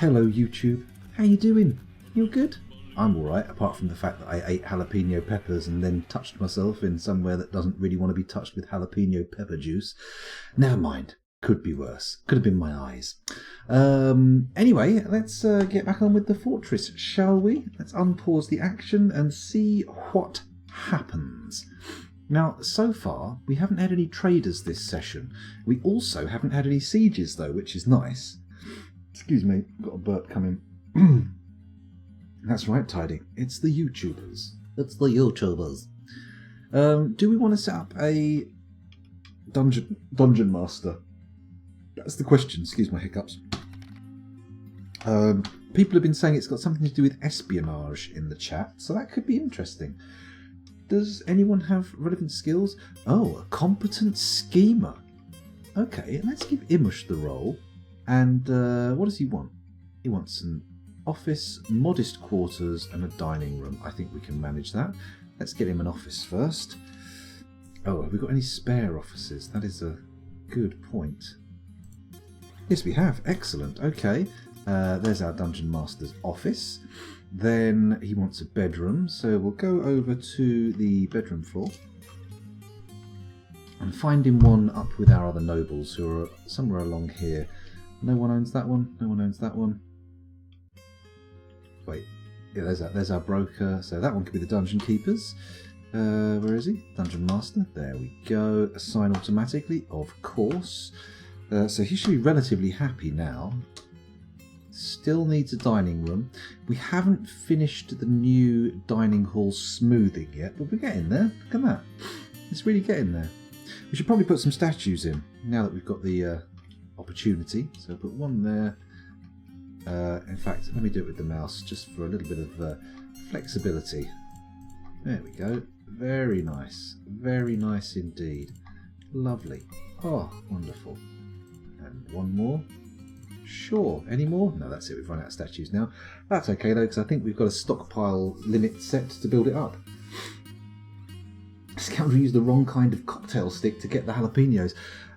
Hello YouTube, how you doing? You good? I'm alright, apart from the fact that I ate jalapeno peppers and then touched myself in somewhere that doesn't really want to be touched with jalapeno pepper juice. Never mind, could be worse. Could have been my eyes. Anyway, let's get back on with the fortress, shall we? Let's unpause the action and see what happens. Now, so far, we haven't had any traders this session. We also haven't had any sieges, though, which is nice. Excuse me, got a burp coming. That's right, Tidy. It's the YouTubers. It's the YouTubers. Do we want to set up a dungeon master? That's the question. Excuse my hiccups. People have been saying it's got something to do with espionage in the chat, so that could be interesting. Does anyone have relevant skills? Oh, a competent schemer. Okay, let's give Imush the role. And what does he want? He wants an office, modest quarters, and a dining room. I think we can manage that. Let's get him an office first. Oh, have we got any spare offices? That is a good point. Yes, we have. Excellent. Okay. There's our Dungeon Master's office. Then he wants a bedroom, so we'll go over to the bedroom floor and find him one up with our other nobles who are somewhere along here. No one owns that one. No one owns that one. Wait, yeah, there's our broker. So that one could be the Dungeon Keepers. Where is he? Dungeon Master. There we go. Assign automatically, of course. So he should be relatively happy now. Still needs a dining room. We haven't finished the new dining hall smoothing yet, but we're getting there. Look at that. It's really getting there. We should probably put some statues in now that we've got the opportunity. So put one there. In fact, let me do it with the mouse just for a little bit of flexibility. There we go. Very nice. Very nice indeed. Lovely. Oh, wonderful. And one more. Sure. Any more? No, that's it. We've run out of statues now. That's okay though, because I think we've got a stockpile limit set to build it up. Scoundrel used the wrong kind of cocktail stick to get the jalapenos.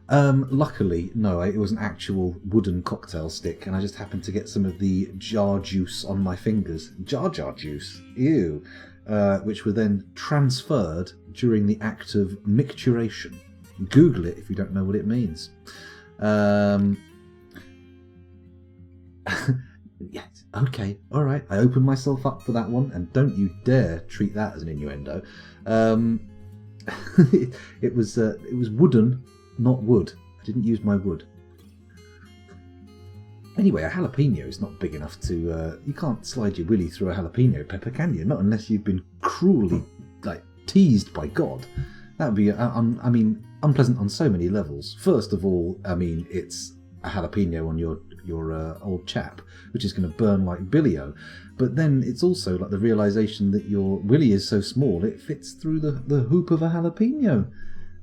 Luckily, no, it was an actual wooden cocktail stick, and I just happened to get some of the jar juice on my fingers. Jar juice. Ew. Which were then transferred during the act of micturation. Google it if you don't know what it means. Yes, okay, alright. I opened myself up for that one, and don't you dare treat that as an innuendo. It was wooden, not wood. I didn't use my wood. Anyway, a jalapeno is not big enough to... you can't slide your willy through a jalapeno pepper, can you? Not unless you've been cruelly, teased by God. That would be, unpleasant on so many levels. First of all, it's a jalapeno on your old chap, which is going to burn like billio. But then it's also like the realisation that your willy is so small it fits through the hoop of a jalapeno.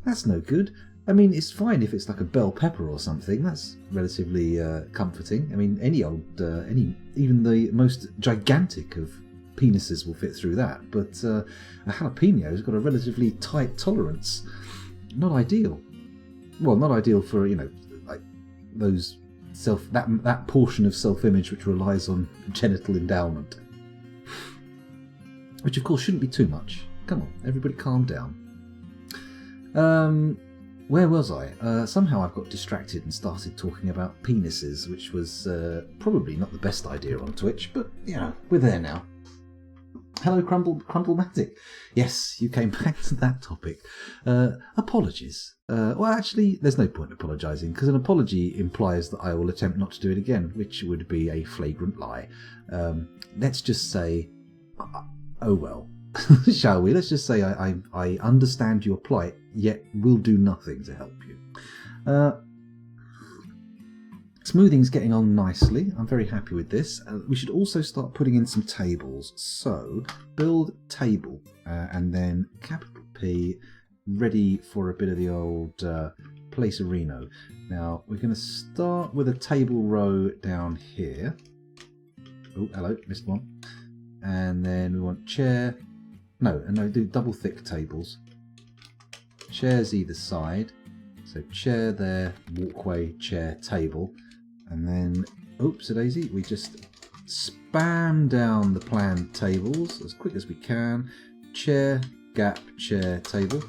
That's no good. It's fine if it's like a bell pepper or something. That's relatively comforting. Even the most gigantic of penises will fit through that. But a jalapeno's got a relatively tight tolerance. Not ideal. Well, not ideal for those that portion of self-image which relies on genital endowment, which of course shouldn't be too much. Come on, everybody, calm down. Where was I? Somehow I've got distracted and started talking about penises, which was probably not the best idea on Twitch, but we're there now. Hello, Crumblematic. Yes, you came back to that topic. Apologies. Well, actually, there's no point apologising, because an apology implies that I will attempt not to do it again, which would be a flagrant lie. Let's just say, oh well, shall we? Let's just say I understand your plight, yet will do nothing to help you. Smoothing's getting on nicely. I'm very happy with this. We should also start putting in some tables. So, build table, and then capital P, ready for a bit of the old Placerino. Now, we're going to start with a table row down here. Oh, hello, missed one. And then we want chair. No, do double thick tables. Chairs either side. So chair there, walkway, chair, table. And then, oops-a-daisy, we just spam down the planned tables as quick as we can. Chair, gap, chair, table.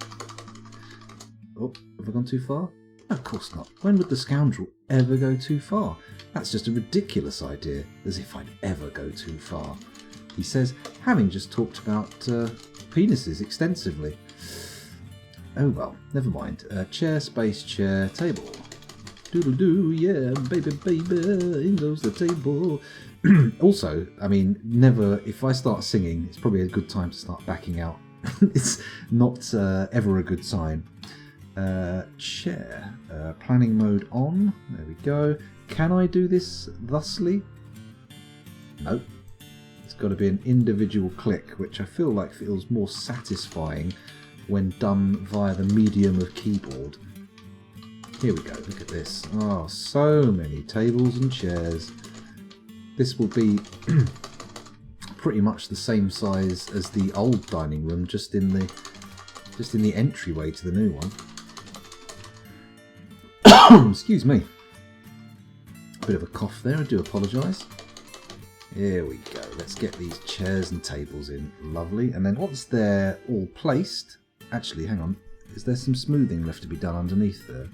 Oh, have I gone too far? No, of course not. When would the scoundrel ever go too far? That's just a ridiculous idea, as if I'd ever go too far. He says, having just talked about penises extensively. Oh well, never mind. Chair, space, chair, table. Doodle-doo, yeah, baby, baby, in goes the table. Also, I mean, never, if I start singing, it's probably a good time to start backing out. It's not ever a good sign. Chair, planning mode on, there we go. Can I do this thusly? Nope. It's got to be an individual click, which I feel like feels more satisfying when done via the medium of keyboard. Here we go, look at this. Oh, so many tables and chairs. This will be pretty much the same size as the old dining room, just in the entryway to the new one. Excuse me. Bit of a cough there, I do apologise. Here we go, let's get these chairs and tables in. Lovely. And then once they're all placed, actually, hang on, is there some smoothing left to be done underneath there?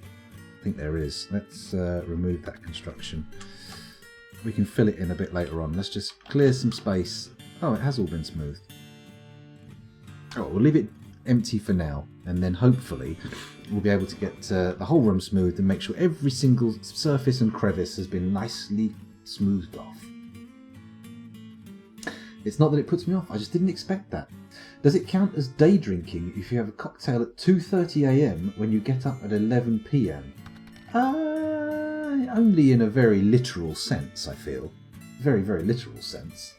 I think there is. Let's remove that construction. We can fill it in a bit later on. Let's just clear some space. Oh, it has all been smoothed. Oh, we'll leave it empty for now, and then hopefully we'll be able to get the whole room smoothed and make sure every single surface and crevice has been nicely smoothed off. It's not that it puts me off, I just didn't expect that. Does it count as day drinking if you have a cocktail at 2:30 AM when you get up at 11 PM? Only in a very literal sense, I feel. Very, very literal sense.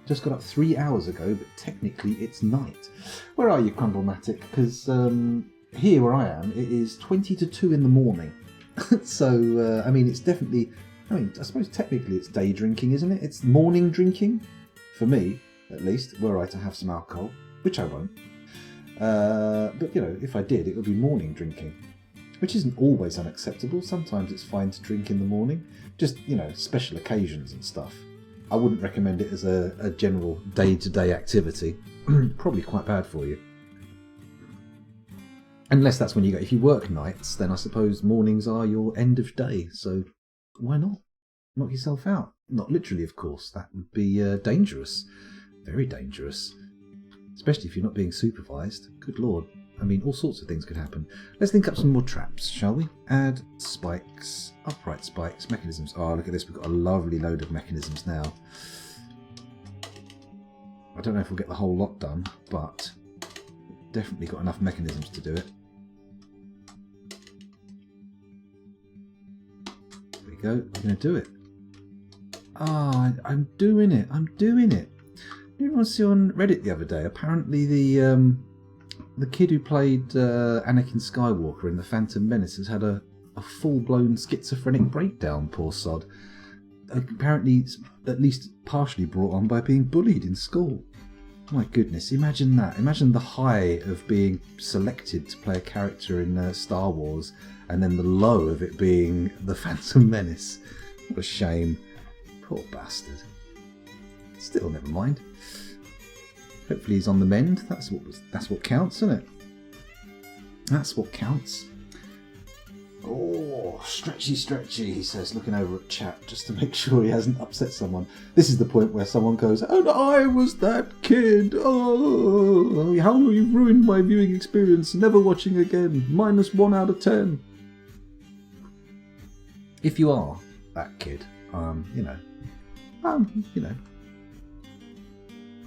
Just got up 3 hours ago, but technically it's night. Where are you, Crumblematic? Because here where I am, it is 20 to 2 in the morning. So, I mean, it's definitely... I suppose technically it's day drinking, isn't it? It's morning drinking. For me, at least, were I to have some alcohol, which I won't. But, you know, if I did, it would be morning drinking. Which isn't always unacceptable. Sometimes it's fine to drink in the morning. Just, you know, special occasions and stuff. I wouldn't recommend it as a general day-to-day activity. Probably quite bad for you. Unless that's when you go... If you work nights, then I suppose mornings are your end of day. So why not? Knock yourself out. Not literally, of course. That would be dangerous. Very dangerous. Especially if you're not being supervised. Good lord. I mean, all sorts of things could happen. Let's link up some more traps, shall we? Add spikes, upright spikes, mechanisms. Oh, look at this. We've got a lovely load of mechanisms now. I don't know if we'll get the whole lot done, but definitely got enough mechanisms to do it. There we go. We're going to do it. Ah, oh, I'm doing it. I'm doing it. Everyone see on Reddit the other day, apparently the kid who played Anakin Skywalker in The Phantom Menace has had a full-blown schizophrenic breakdown, poor sod. Apparently at least partially brought on by being bullied in school. My goodness, imagine that. Imagine the high of being selected to play a character in Star Wars, and then the low of it being The Phantom Menace. What a shame. Poor bastard. Still, never mind. Hopefully he's on the mend. That's what counts, isn't it? That's what counts. Oh, stretchy, stretchy, he says, looking over at chat just to make sure he hasn't upset someone. This is the point where someone goes, "And I was that kid. Oh, how you've ruined my viewing experience. Never watching again. -1 out of 10. If you are that kid, you know.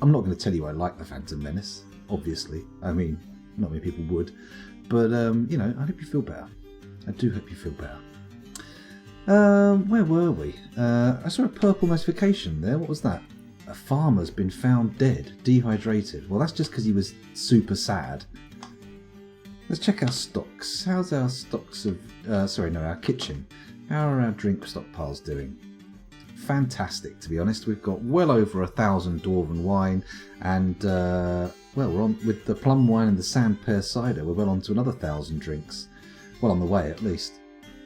I'm not going to tell you I like The Phantom Menace, obviously. I mean, not many people would. But, you know, I hope you feel better. I do hope you feel better. Where were we? I saw a purple notification there. What was that? A farmer's been found dead, dehydrated. Well, that's just because he was super sad. Let's check our stocks. How's our stocks of... our kitchen. How are our drink stockpiles doing? Fantastic, to be honest. We've got well over 1,000 Dwarven wine, and well, we're on with the plum wine and the sand pear cider. We're well on to another 1,000 drinks. Well, on the way at least.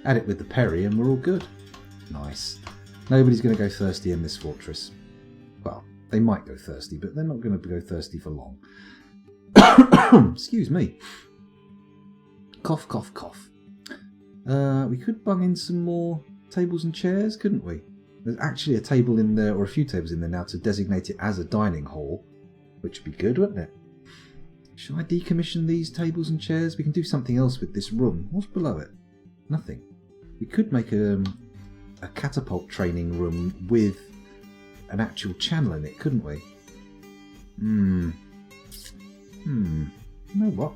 Add it with the Perry and we're all good. Nice. Nobody's going to go thirsty in this fortress. Well, they might go thirsty, but they're not going to go thirsty for long. Excuse me. Cough, cough, cough. We could bung in some more tables and chairs, couldn't we? There's actually a table in there, or a few tables in there now, to designate it as a dining hall, which would be good, wouldn't it? Should I decommission these tables and chairs? We can do something else with this room. What's below it? Nothing. We could make a catapult training room with an actual channel in it, couldn't we? You know what?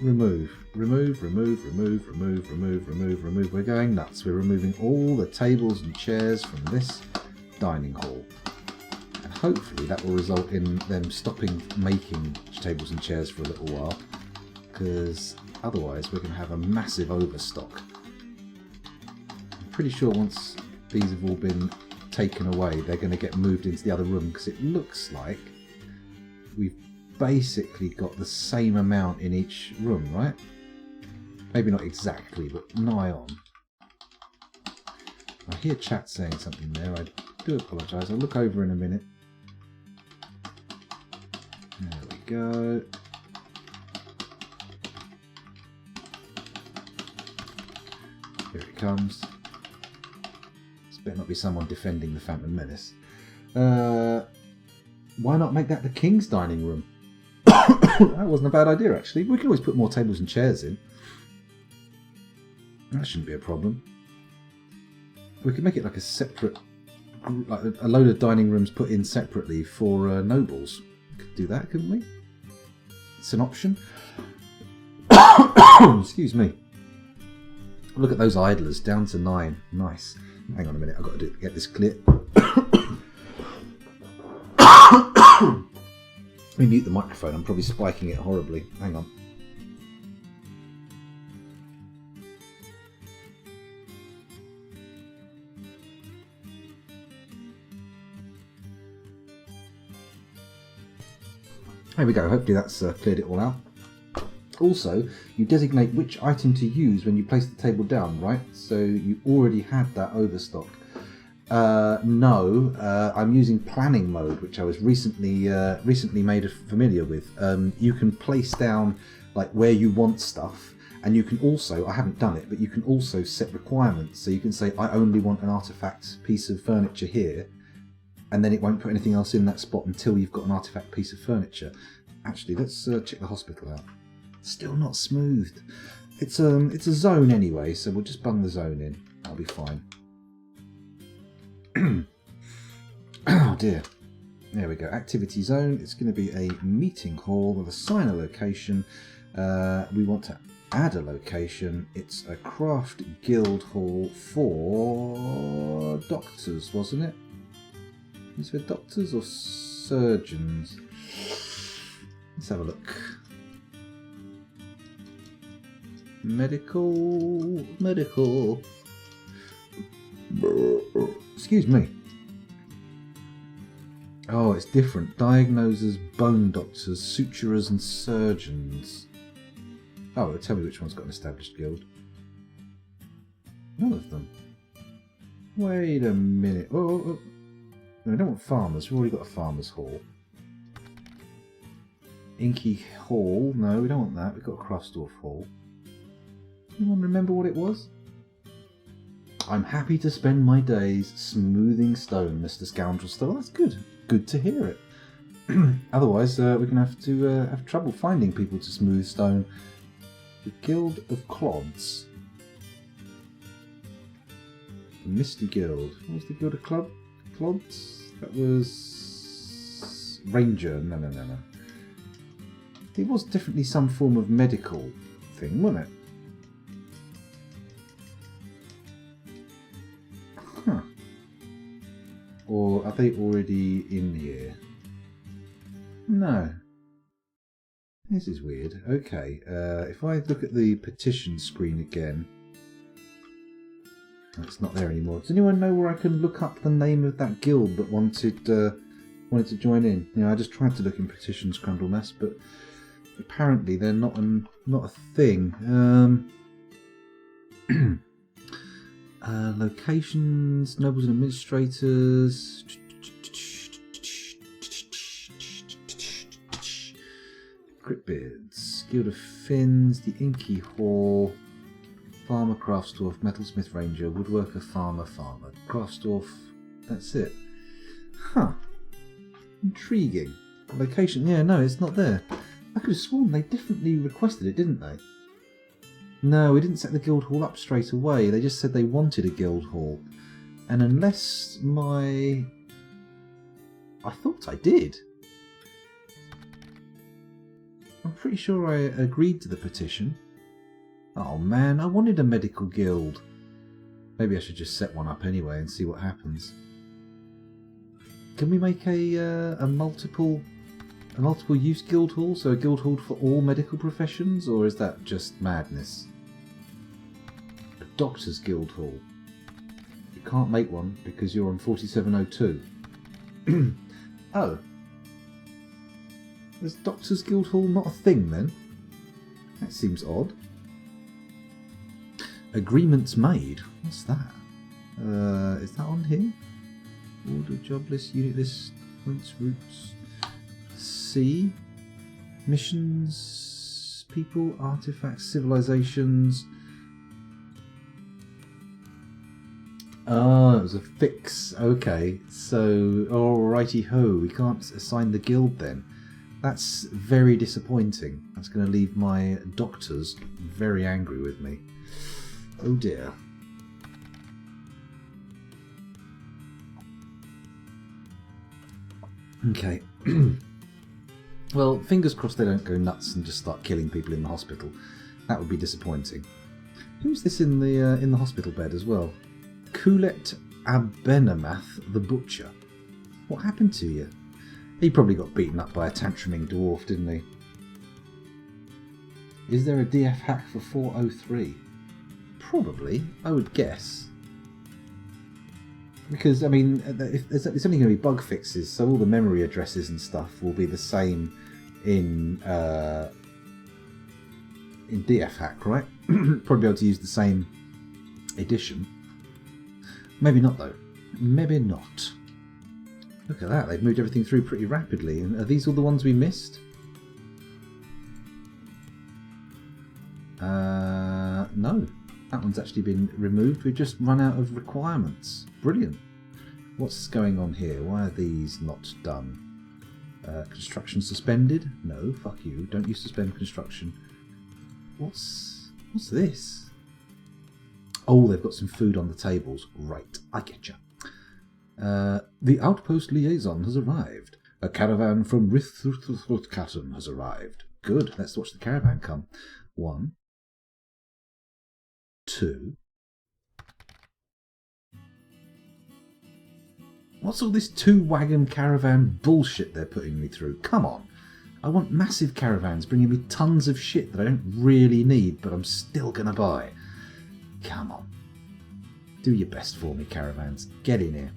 Remove. Remove, remove, remove, remove, remove, remove, remove. We're going nuts. We're removing all the tables and chairs from this dining hall. And hopefully that will result in them stopping making tables and chairs for a little while. Because otherwise we're going to have a massive overstock. I'm pretty sure once these have all been taken away, they're going to get moved into the other room, because it looks like we've basically got the same amount in each room, right? Maybe not exactly, but nigh on. I hear chat saying something there. I do apologise. I'll look over in a minute. There we go. Here it comes. This better not be someone defending the Phantom Menace. Why not make that the King's dining room? That wasn't a bad idea, actually. We can always put more tables and chairs in. That shouldn't be a problem. We could make it like a separate, like a load of dining rooms put in separately for nobles. We could do that, couldn't we? It's an option. Excuse me. Look at those idlers, down to 9. Nice. Hang on a minute, I've got to get this clear. Let me mute the microphone, I'm probably spiking it horribly. Hang on. There we go, hopefully that's cleared it all out. Also, you designate which item to use when you place the table down, right? So you already had that overstock. No, I'm using planning mode, which I was recently made familiar with. You can place down like where you want stuff, and you can also, I haven't done it, but you can also set requirements. So you can say, I only want an artifact piece of furniture here, and then it won't put anything else in that spot until you've got an artifact piece of furniture. Actually, let's check the hospital out. Still not smoothed. It's a zone anyway, so we'll just bung the zone in. That'll be fine. Oh dear. There we go. Activity zone. It's going to be a meeting hall with assign a location. We want to add a location. It's a craft guild hall for doctors, wasn't it? Is it for doctors or surgeons? Let's have a look. Medical. Excuse me. Oh, it's different. Diagnosers, bone doctors, suturers and surgeons. Oh, tell me which one's got an established guild. None of them. Wait a minute. Oh. No, I don't want farmers. We've already got a farmer's hall. Inky Hall. No, we don't want that. We've got a Craftsdorf Hall. Anyone remember what it was? I'm happy to spend my days smoothing stone, Mr. Scoundrel Stone. That's good. Good to hear it. Otherwise, we're going to have trouble finding people to smooth stone. The Guild of Clods. The Misty Guild. What was the Guild of Clods? That was Ranger. No. It was definitely some form of medical thing, wasn't it? Huh. Or are they already in here? No. This is weird. Okay, if I look at the petition screen again... Oh, it's not there anymore. Does anyone know where I can look up the name of that guild that wanted to join in? You know, I just tried to look in petitions, Crundlemass, but apparently they're not a thing. Locations, nobles and administrators. Cryptbeards, Guild of Finns, the Inky Hall, Farmer, Craftsdwarf, Metalsmith Ranger, Woodworker, Farmer, Craftsdwarf. That's it. Huh. Intriguing. Location, yeah, no, it's not there. I could have sworn they definitely requested it, didn't they? No, we didn't set the guild hall up straight away. They just said they wanted a guild hall. And unless I thought I did. I'm pretty sure I agreed to the petition. Oh man, I wanted a medical guild. Maybe I should just set one up anyway and see what happens. Can we make a multiple use guild hall? So a guild hall for all medical professions? Or is that just madness? A doctor's guild hall. You can't make one because you're on 4702. Oh. Is Doctor's Guild Hall not a thing then? That seems odd. Agreements made. What's that? Is that on here? Order, job list, unit list, points, routes. C. Missions, people, artifacts, civilizations. Oh, it was a fix. Okay, so alrighty ho. We can't assign the guild then. That's very disappointing. That's going to leave my doctors very angry with me. Oh dear. Okay. Well, fingers crossed they don't go nuts and just start killing people in the hospital. That would be disappointing. Who's this in the hospital bed as well? Kulet Abenamath the Butcher. What happened to you? He probably got beaten up by a tantruming dwarf, didn't he? Is there a DF hack for 403? Probably, I would guess. Because, I mean, it's only going to be bug fixes, so all the memory addresses and stuff will be the same in DF hack, right? Probably be able to use the same edition. Maybe not, though. Maybe not. Look at that, they've moved everything through pretty rapidly. And are these all the ones we missed? No. That one's actually been removed. We've just run out of requirements. Brilliant. What's going on here? Why are these not done? Construction suspended? No, fuck you. Don't you suspend construction. What's this? Oh, they've got some food on the tables. Right, I getcha. The outpost liaison has arrived. A caravan from Rithuthuthkatten has arrived. Good, let's watch the caravan come. 1, 2. What's all this 2-wagon caravan bullshit they're putting me through? Come on. I want massive caravans bringing me tons of shit that I don't really need, but I'm still gonna buy. Come on. Do your best for me, caravans. Get in here.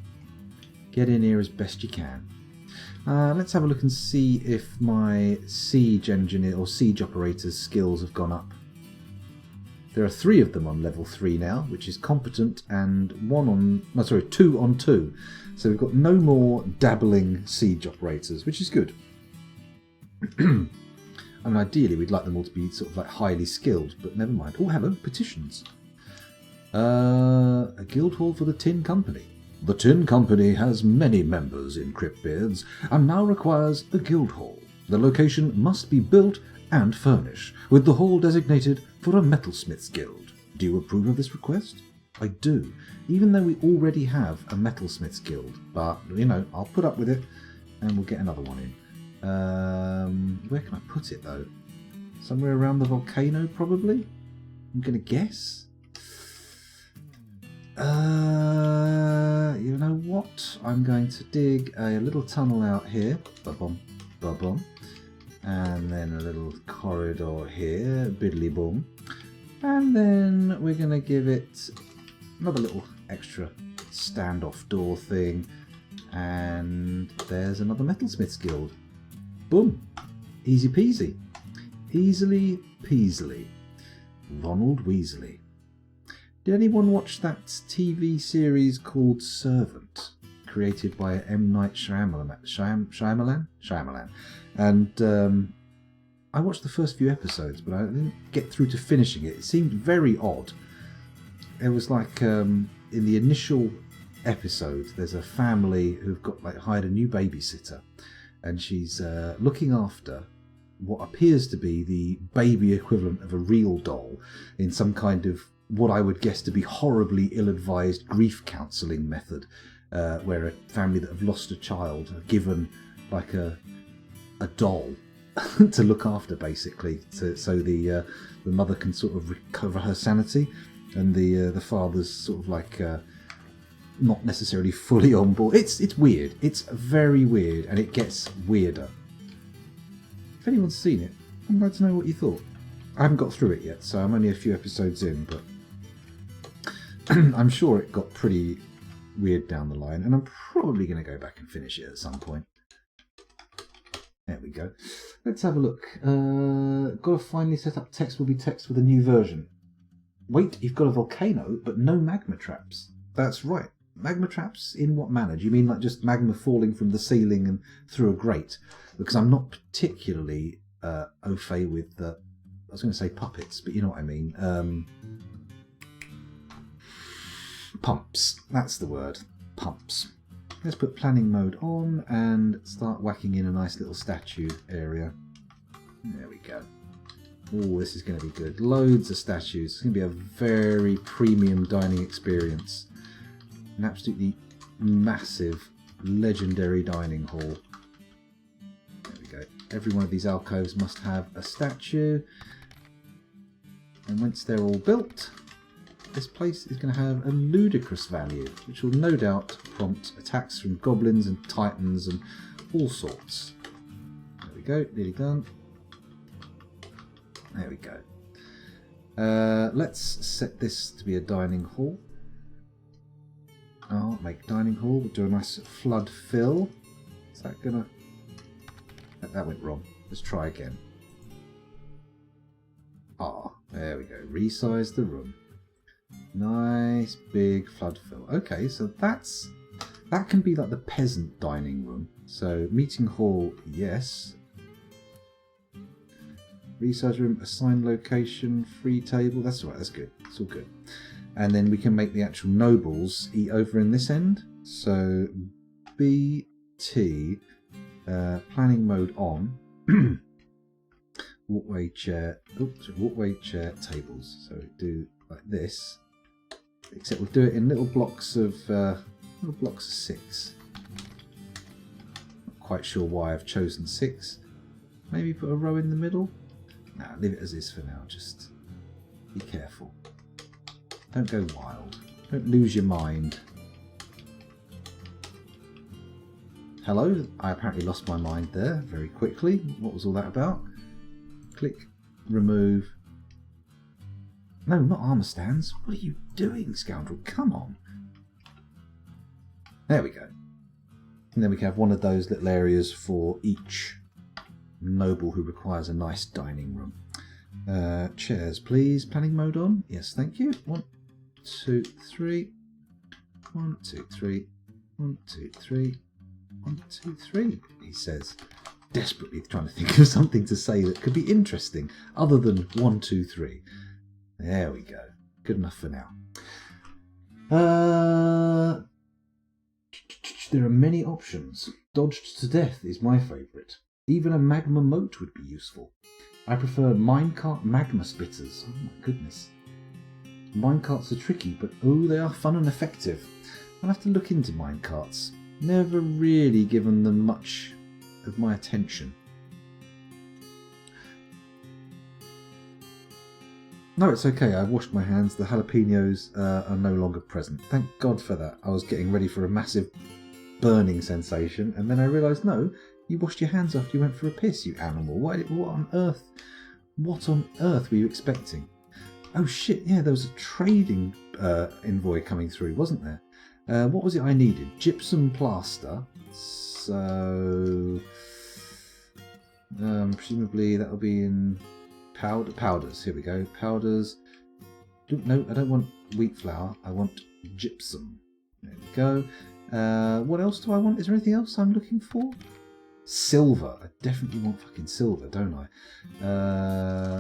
Get in here as best you can. Let's have a look and see if my siege engineer or siege operator's skills have gone up. There are 3 of them on level 3 now, which is competent, and 2 on 2. So we've got no more dabbling siege operators, which is good. I mean, ideally we'd like them all to be sort of like highly skilled, but never mind. Oh, hello, petitions. A guild hall for the Tin Company. The Tin Company has many members in Cryptbeards and now requires a guild hall. The location must be built and furnished, with the hall designated for a metalsmith's guild. Do you approve of this request? I do, even though we already have a metalsmith's guild. But, you know, I'll put up with it and we'll get another one in. Where can I put it, though? Somewhere around the volcano, probably? I'm going to guess. You know what? I'm going to dig a little tunnel out here. Ba-bum, ba-bum. And then a little corridor here. Biddly-boom. And then we're going to give it another little extra standoff door thing. And there's another metalsmith's guild. Boom. Easy peasy. Easily peasily. Ronald Weasley. Did anyone watch that TV series called Servant, created by M. Night Shyamalan? And I watched the first few episodes, but I didn't get through to finishing it. It seemed very odd. It was like in the initial episode, there's a family who've got hired a new babysitter, and she's looking after what appears to be the baby equivalent of a real doll in some kind of what I would guess to be horribly ill-advised grief counselling method, where a family that have lost a child are given a doll to look after, basically, so the mother can sort of recover her sanity, and the father's sort of not necessarily fully on board. It's weird. It's very weird, and it gets weirder. If anyone's seen it, I'd like to know what you thought. I haven't got through it yet, so I'm only a few episodes in, but I'm sure it got pretty weird down the line, and I'm probably going to go back and finish it at some point. There we go. Let's have a look. Got to finally set up text will be text with a new version. Wait, you've got a volcano, but no magma traps. That's right. Magma traps in what manner? Do you mean just magma falling from the ceiling and through a grate? Because I'm not particularly au fait with I was going to say puppets, but you know what I mean. Pumps. That's the word. Pumps. Let's put planning mode on and start whacking in a nice little statue area. There we go. Oh, this is going to be good. Loads of statues. It's going to be a very premium dining experience. An absolutely massive, legendary dining hall. There we go. Every one of these alcoves must have a statue. And once they're all built, this place is going to have a ludicrous value, which will no doubt prompt attacks from goblins and titans and all sorts. There we go, nearly done. There we go. Let's set this to be a dining hall. I'll make dining hall. We'll do a nice flood fill. Is that gonna... That went wrong. Let's try again. There we go. Resize the room. Nice big flood fill. Okay, so that can be like the peasant dining room. So meeting hall, yes. Resize room, assign location, free table. That's all right. That's good. It's all good. And then we can make the actual nobles eat over in this end. So BT planning mode on. Walkway chair. Oops, walkway chair tables. So do like this. Except we'll do it in little blocks of 6. Not quite sure why I've chosen 6. Maybe put a row in the middle. Nah, leave it as is for now. Just be careful. Don't go wild. Don't lose your mind. Hello? I apparently lost my mind there very quickly. What was all that about? Click, remove. No, not armour stands. What are you doing, scoundrel? Come on. There we go. And then we can have one of those little areas for each noble who requires a nice dining room. Chairs, please. Planning mode on. Yes, thank you. 1, 2, 3. 1, 2, 3. 1, 2, 3. 1, 2, 3, he says. Desperately trying to think of something to say that could be interesting other than 1, 2, 3. There we go. Good enough for now. There are many options. Dodged to death is my favourite. Even a magma moat would be useful. I prefer minecart magma spitters. Oh my goodness. Minecarts are tricky, but oh, they are fun and effective. I'll have to look into minecarts. Never really given them much of my attention. No, it's okay. I've washed my hands. The jalapenos are no longer present. Thank God for that. I was getting ready for a massive burning sensation, and then I realised, no, you washed your hands after you went for a piss, you animal. What on earth? What on earth were you expecting? Oh shit! Yeah, there was a trading envoy coming through, wasn't there? What was it I needed? Gypsum plaster. So presumably that'll be in powders. Here we go. Powders. No, I don't want wheat flour. I want gypsum. There we go. What else do I want? Is there anything else I'm looking for? Silver. I definitely want fucking silver, don't I?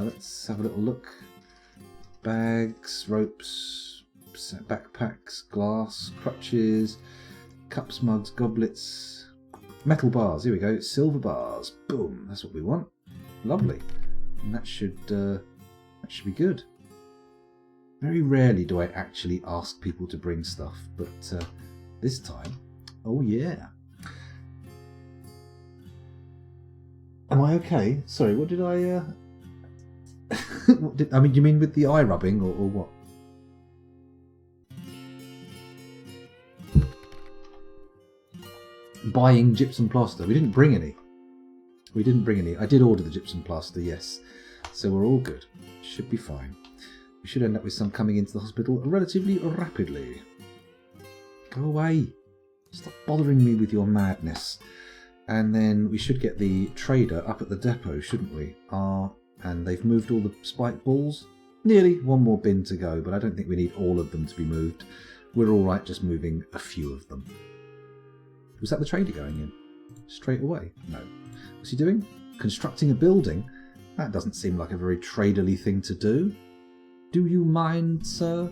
Let's have a little look. Bags, ropes, backpacks, glass, crutches, cups, mugs, goblets, metal bars. Here we go. Silver bars. Boom. That's what we want. Lovely. And that should be good. Very rarely do I actually ask people to bring stuff, but this time, oh yeah. Am I okay? Sorry, what did I... I mean, you mean with the eye rubbing, or what? Buying gypsum plaster. We didn't bring any. I did order the gypsum plaster, yes. So we're all good. Should be fine. We should end up with some coming into the hospital relatively rapidly. Go away. Stop bothering me with your madness. And then we should get the trader up at the depot, shouldn't we? And they've moved all the spike balls. Nearly one more bin to go, but I don't think we need all of them to be moved. We're all right just moving a few of them. Was that the trader going in? Straight away? No. What's he doing? Constructing a building? That doesn't seem like a very traderly thing to do. Do you mind, sir?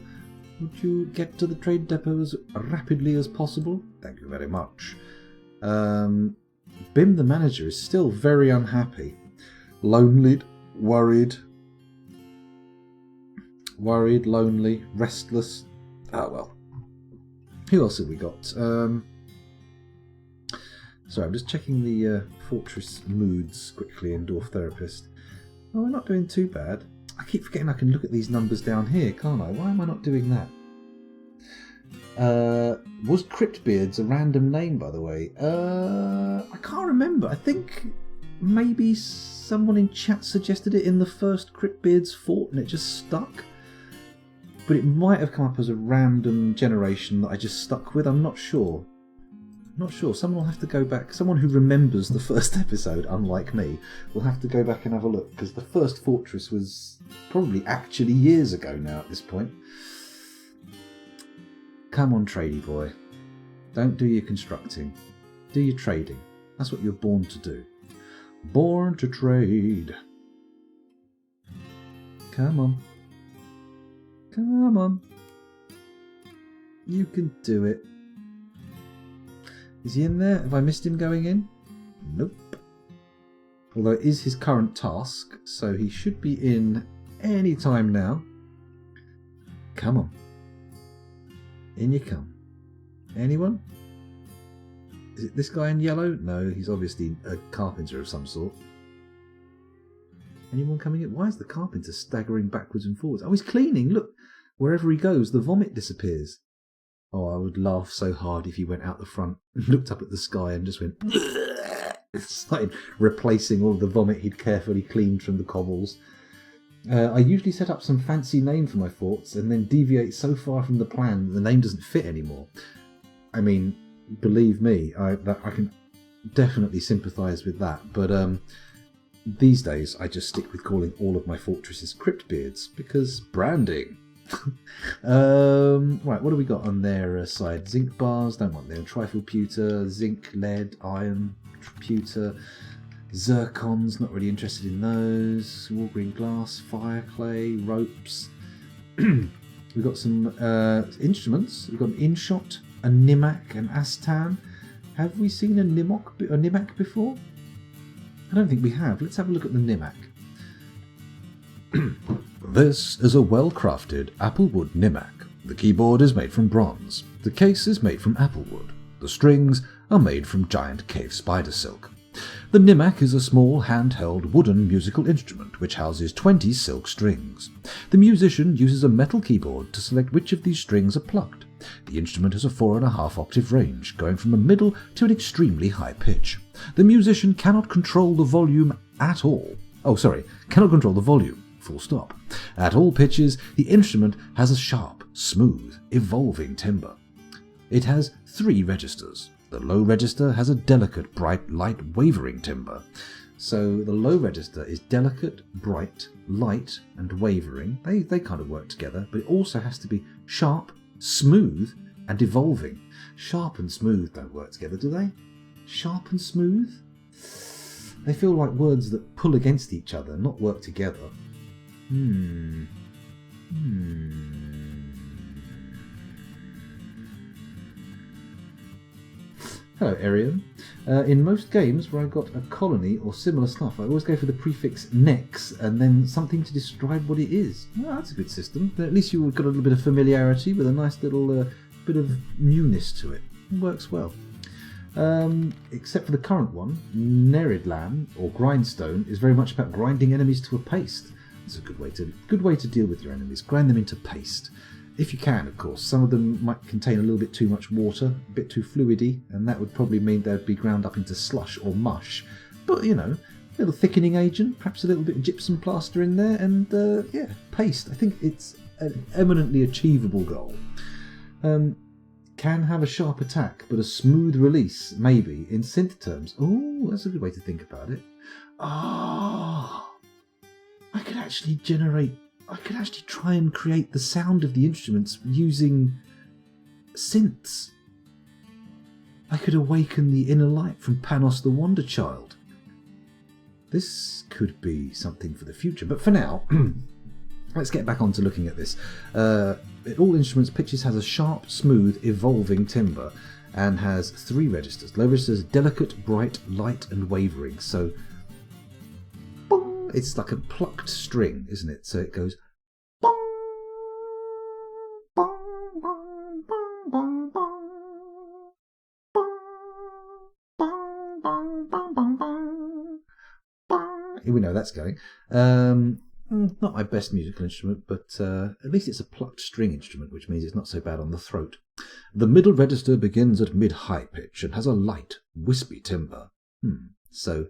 Would you get to the trade depot as rapidly as possible? Thank you very much. Bim the manager is still very unhappy. Lonely, worried, lonely, restless. Ah, well. Who else have we got? Sorry, I'm just checking the fortress moods quickly in Dwarf Therapist. Oh, we're not doing too bad. I keep forgetting I can look at these numbers down here, can't I? Why am I not doing that? Was Cryptbeards a random name, by the way? I can't remember. I think maybe someone in chat suggested it in the first Cryptbeards fort and it just stuck. But it might have come up as a random generation that I just stuck with. I'm not sure. Not sure. Someone will have to go back. Someone who remembers the first episode, unlike me, will have to go back and have a look, because the first fortress was probably actually years ago now at this point. Come on, tradie boy. Don't do your constructing. Do your trading. That's what you're born to do. Born to trade. Come on. Come on. You can do it. Is he in there? Have I missed him going in? Nope. Although it is his current task, so he should be in any time now. Come on. In you come. Anyone? Is it this guy in yellow? No, he's obviously a carpenter of some sort. Anyone coming in? Why is the carpenter staggering backwards and forwards? Oh, he's cleaning. Look, wherever he goes, the vomit disappears. Oh, I would laugh so hard if he went out the front and looked up at the sky and just went... started replacing all the vomit he'd carefully cleaned from the cobbles. I usually set up some fancy name for my forts and then deviate so far from the plan that the name doesn't fit anymore. I mean, believe me, I can definitely sympathise with that, but these days I just stick with calling all of my fortresses Cryptbeards, because branding. Right, what do we got on their side? Zinc bars, don't want them. Trifle pewter, zinc, lead, iron, pewter, zircons, not really interested in those. Wall green glass, fire clay, ropes. We've got some instruments. We've got an inshot, a nimac, an astan. Have we seen a nimac before? I don't think we have. Let's have a look at the nimac. This is a well-crafted applewood nimac. The keyboard is made from bronze. The case is made from applewood. The strings are made from giant cave spider silk. The nimac is a small handheld wooden musical instrument which houses 20 silk strings. The musician uses a metal keyboard to select which of these strings are plucked. The instrument has a 4.5 octave range, going from a middle to an extremely high pitch. The musician cannot control the volume at all. Cannot control the volume. Full stop. At all pitches, the instrument has a sharp, smooth, evolving timbre. It has 3 registers. The low register has a delicate, bright, light, wavering timbre. So the low register is delicate, bright, light, and wavering. They kind of work together, but it also has to be sharp, smooth, and evolving. Sharp and smooth don't work together, do they? Sharp and smooth? They feel like words that pull against each other, not work together. Hello, Arian. In most games where I got a colony or similar stuff, I always go for the prefix nex and then something to describe what it is. Well, that's a good system. At least you've got a little bit of familiarity with a nice little bit of newness to it. It works well. Except for the current one, Neridlan, or Grindstone, is very much about grinding enemies to a paste. It's a good way to deal with your enemies. Grind them into paste. If you can, of course. Some of them might contain a little bit too much water, a bit too fluidy, and that would probably mean they'd be ground up into slush or mush. But, you know, a little thickening agent, perhaps a little bit of gypsum plaster in there, and, yeah, paste. I think it's an eminently achievable goal. Can have a sharp attack, but a smooth release, maybe, in synth terms. Oh, that's a good way to think about it. I could actually try and create the sound of the instruments using synths. I could awaken the inner light from Panos the Wonder Child. This could be something for the future, but for now, let's get back on to looking at this. All instruments, pitches has a sharp, smooth, evolving timbre and has 3 registers. Low register is delicate, bright, light, and wavering. So, bong, it's like a plucked string, isn't it? So it goes bong, bong, bong, bong, bong, bong, bong, bong, bong, bong, bong, bong. We know that's going. Not my best musical instrument, but at least it's a plucked string instrument, which means it's not so bad on the throat. The middle register begins at mid-high pitch and has a light, wispy timbre. So...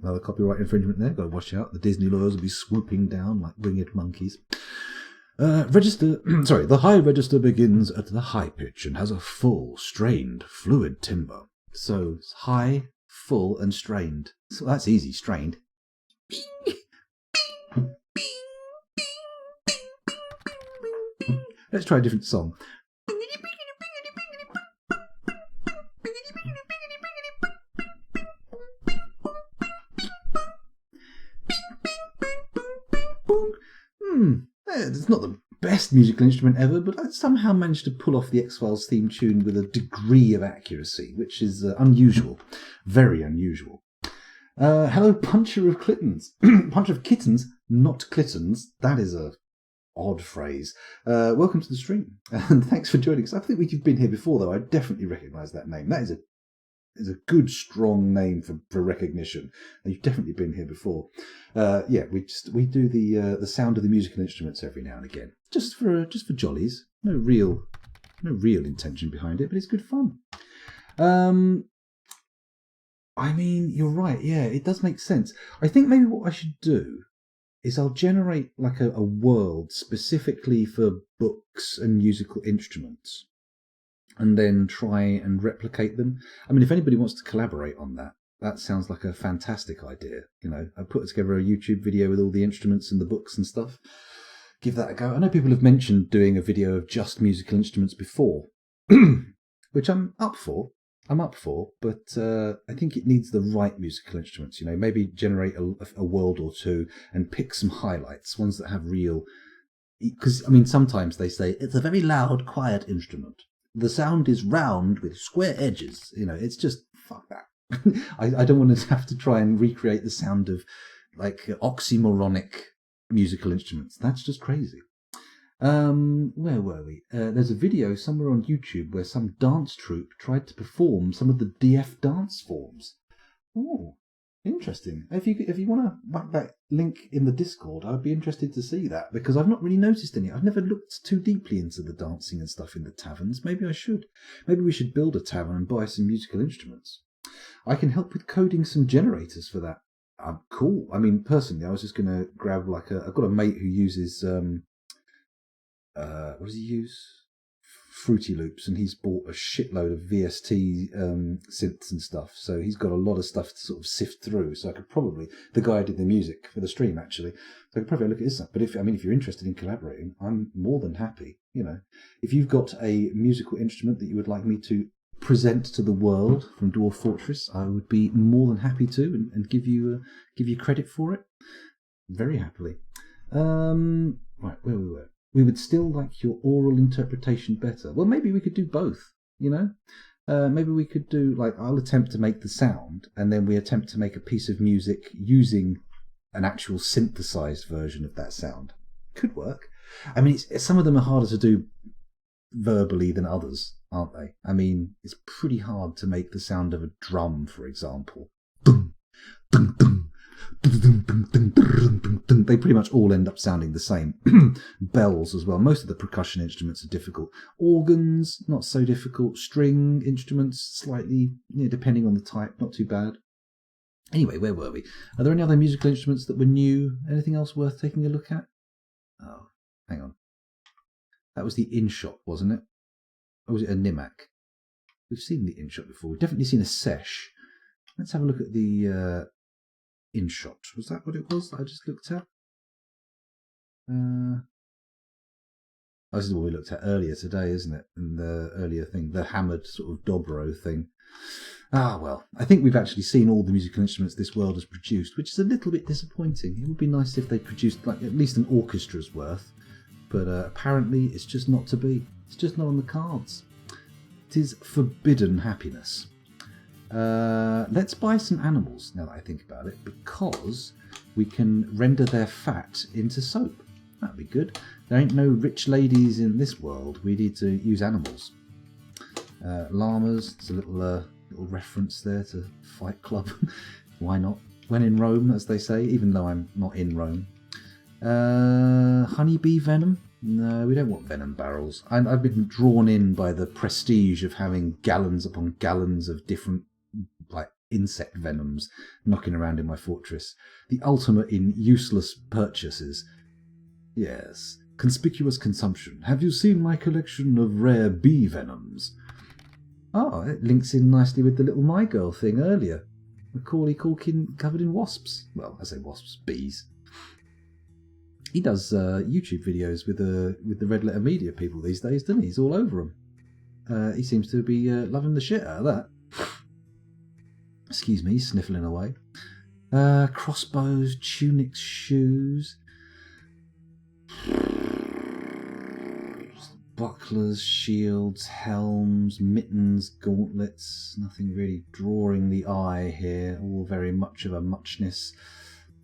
Another copyright infringement there. Got to watch out. The Disney lawyers will be swooping down like winged monkeys. The high register begins at the high pitch and has a full, strained, fluid timbre. So it's high, full, and strained. So that's easy. Strained. Let's try a different song. It's not the best musical instrument ever, but I somehow managed to pull off the X-Files theme tune with a degree of accuracy, which is unusual. Very unusual. Hello, Puncher of Kittens. Puncher of Kittens, not Clittons. That is a odd phrase. Welcome to the stream, and thanks for joining us. I think you've been here before, though. I definitely recognise that name. That is a good, strong name for recognition. You've definitely been here before. We do the sound of the musical instruments every now and again, just for jollies. No real intention behind it, but it's good fun. I mean, you're right. Yeah, it does make sense. I think maybe what I should do is I'll generate like a world specifically for books and musical instruments, and then try and replicate them. I mean, if anybody wants to collaborate on that, that sounds like a fantastic idea. You know, I put together a YouTube video with all the instruments and the books and stuff. Give that a go. I know people have mentioned doing a video of just musical instruments before, which I'm up for, but I think it needs the right musical instruments. You know, maybe generate a world or two and pick some highlights, ones that have real... Because, I mean, sometimes they say, it's a very loud, quiet instrument. The sound is round with square edges. You know, it's just, fuck that. I don't want to have to try and recreate the sound of, like, oxymoronic musical instruments. That's just crazy. Where were we? There's a video somewhere on YouTube where some dance troupe tried to perform some of the DF dance forms. Oh, Interesting. If you want to whack that link in the Discord, I'd be interested to see that, because I've not really noticed any. I've never looked too deeply into the dancing and stuff in the taverns. Maybe I should. Maybe we should build a tavern and buy some musical instruments. I can help with coding some generators for that. Cool. I mean, personally, I was just going to grab I've got a mate who uses what does he use? Fruity Loops, and he's bought a shitload of VST synths and stuff, so he's got a lot of stuff to sort of sift through. So I could probably, the guy who did the music for the stream actually, so I could probably look at his stuff. But if you're interested in collaborating, I'm more than happy. If you've got a musical instrument that you would like me to present to the world from Dwarf Fortress, I would be more than happy to, and give you credit for it very happily. Right, where we were. We would still like your oral interpretation better. Well, maybe we could do both, Maybe we could do, I'll attempt to make the sound, and then we attempt to make a piece of music using an actual synthesized version of that sound. Could work. I mean, some of them are harder to do verbally than others, aren't they? I mean, it's pretty hard to make the sound of a drum, for example. Dum, dum, dum. They pretty much all end up sounding the same. Bells as well. Most of the percussion instruments are difficult. Organs, not so difficult. String instruments, slightly, depending on the type, not too bad. Anyway, where were we? Are there any other musical instruments that were new? Anything else worth taking a look at? Oh, hang on. That was the InShot, wasn't it? Or was it a Nimac? We've seen the InShot before. We've definitely seen a Sesh. Let's have a look at the InShot. Was that what it was that I just looked at? This is what we looked at earlier today, isn't it? And the earlier thing, the hammered sort of dobro thing. Well, I think we've actually seen all the musical instruments this world has produced, which is a little bit disappointing. It would be nice if they produced at least an orchestra's worth, but apparently it's just not to be. It's just not on the cards. It is forbidden happiness. Let's buy some animals, now that I think about it, because we can render their fat into soap. That'd be good. There ain't no rich ladies in this world. We need to use animals. Llamas. There's a little reference there to Fight Club. Why not? When in Rome, as they say, even though I'm not in Rome. Honeybee venom? No, we don't want venom barrels. I've been drawn in by the prestige of having gallons upon gallons of different insect venoms knocking around in my fortress. The ultimate in useless purchases. Yes. Conspicuous consumption. Have you seen my collection of rare bee venoms? Oh, it links in nicely with the little My Girl thing earlier. Macaulay Culkin covered in wasps. Well, I say wasps, bees. He does YouTube videos with the Red Letter Media people these days, doesn't he? He's all over them. He seems to be loving the shit out of that. Excuse me, sniffling away. Crossbows, tunics, shoes, bucklers, shields, helms, mittens, gauntlets. Nothing really drawing the eye here. All very much of a muchness.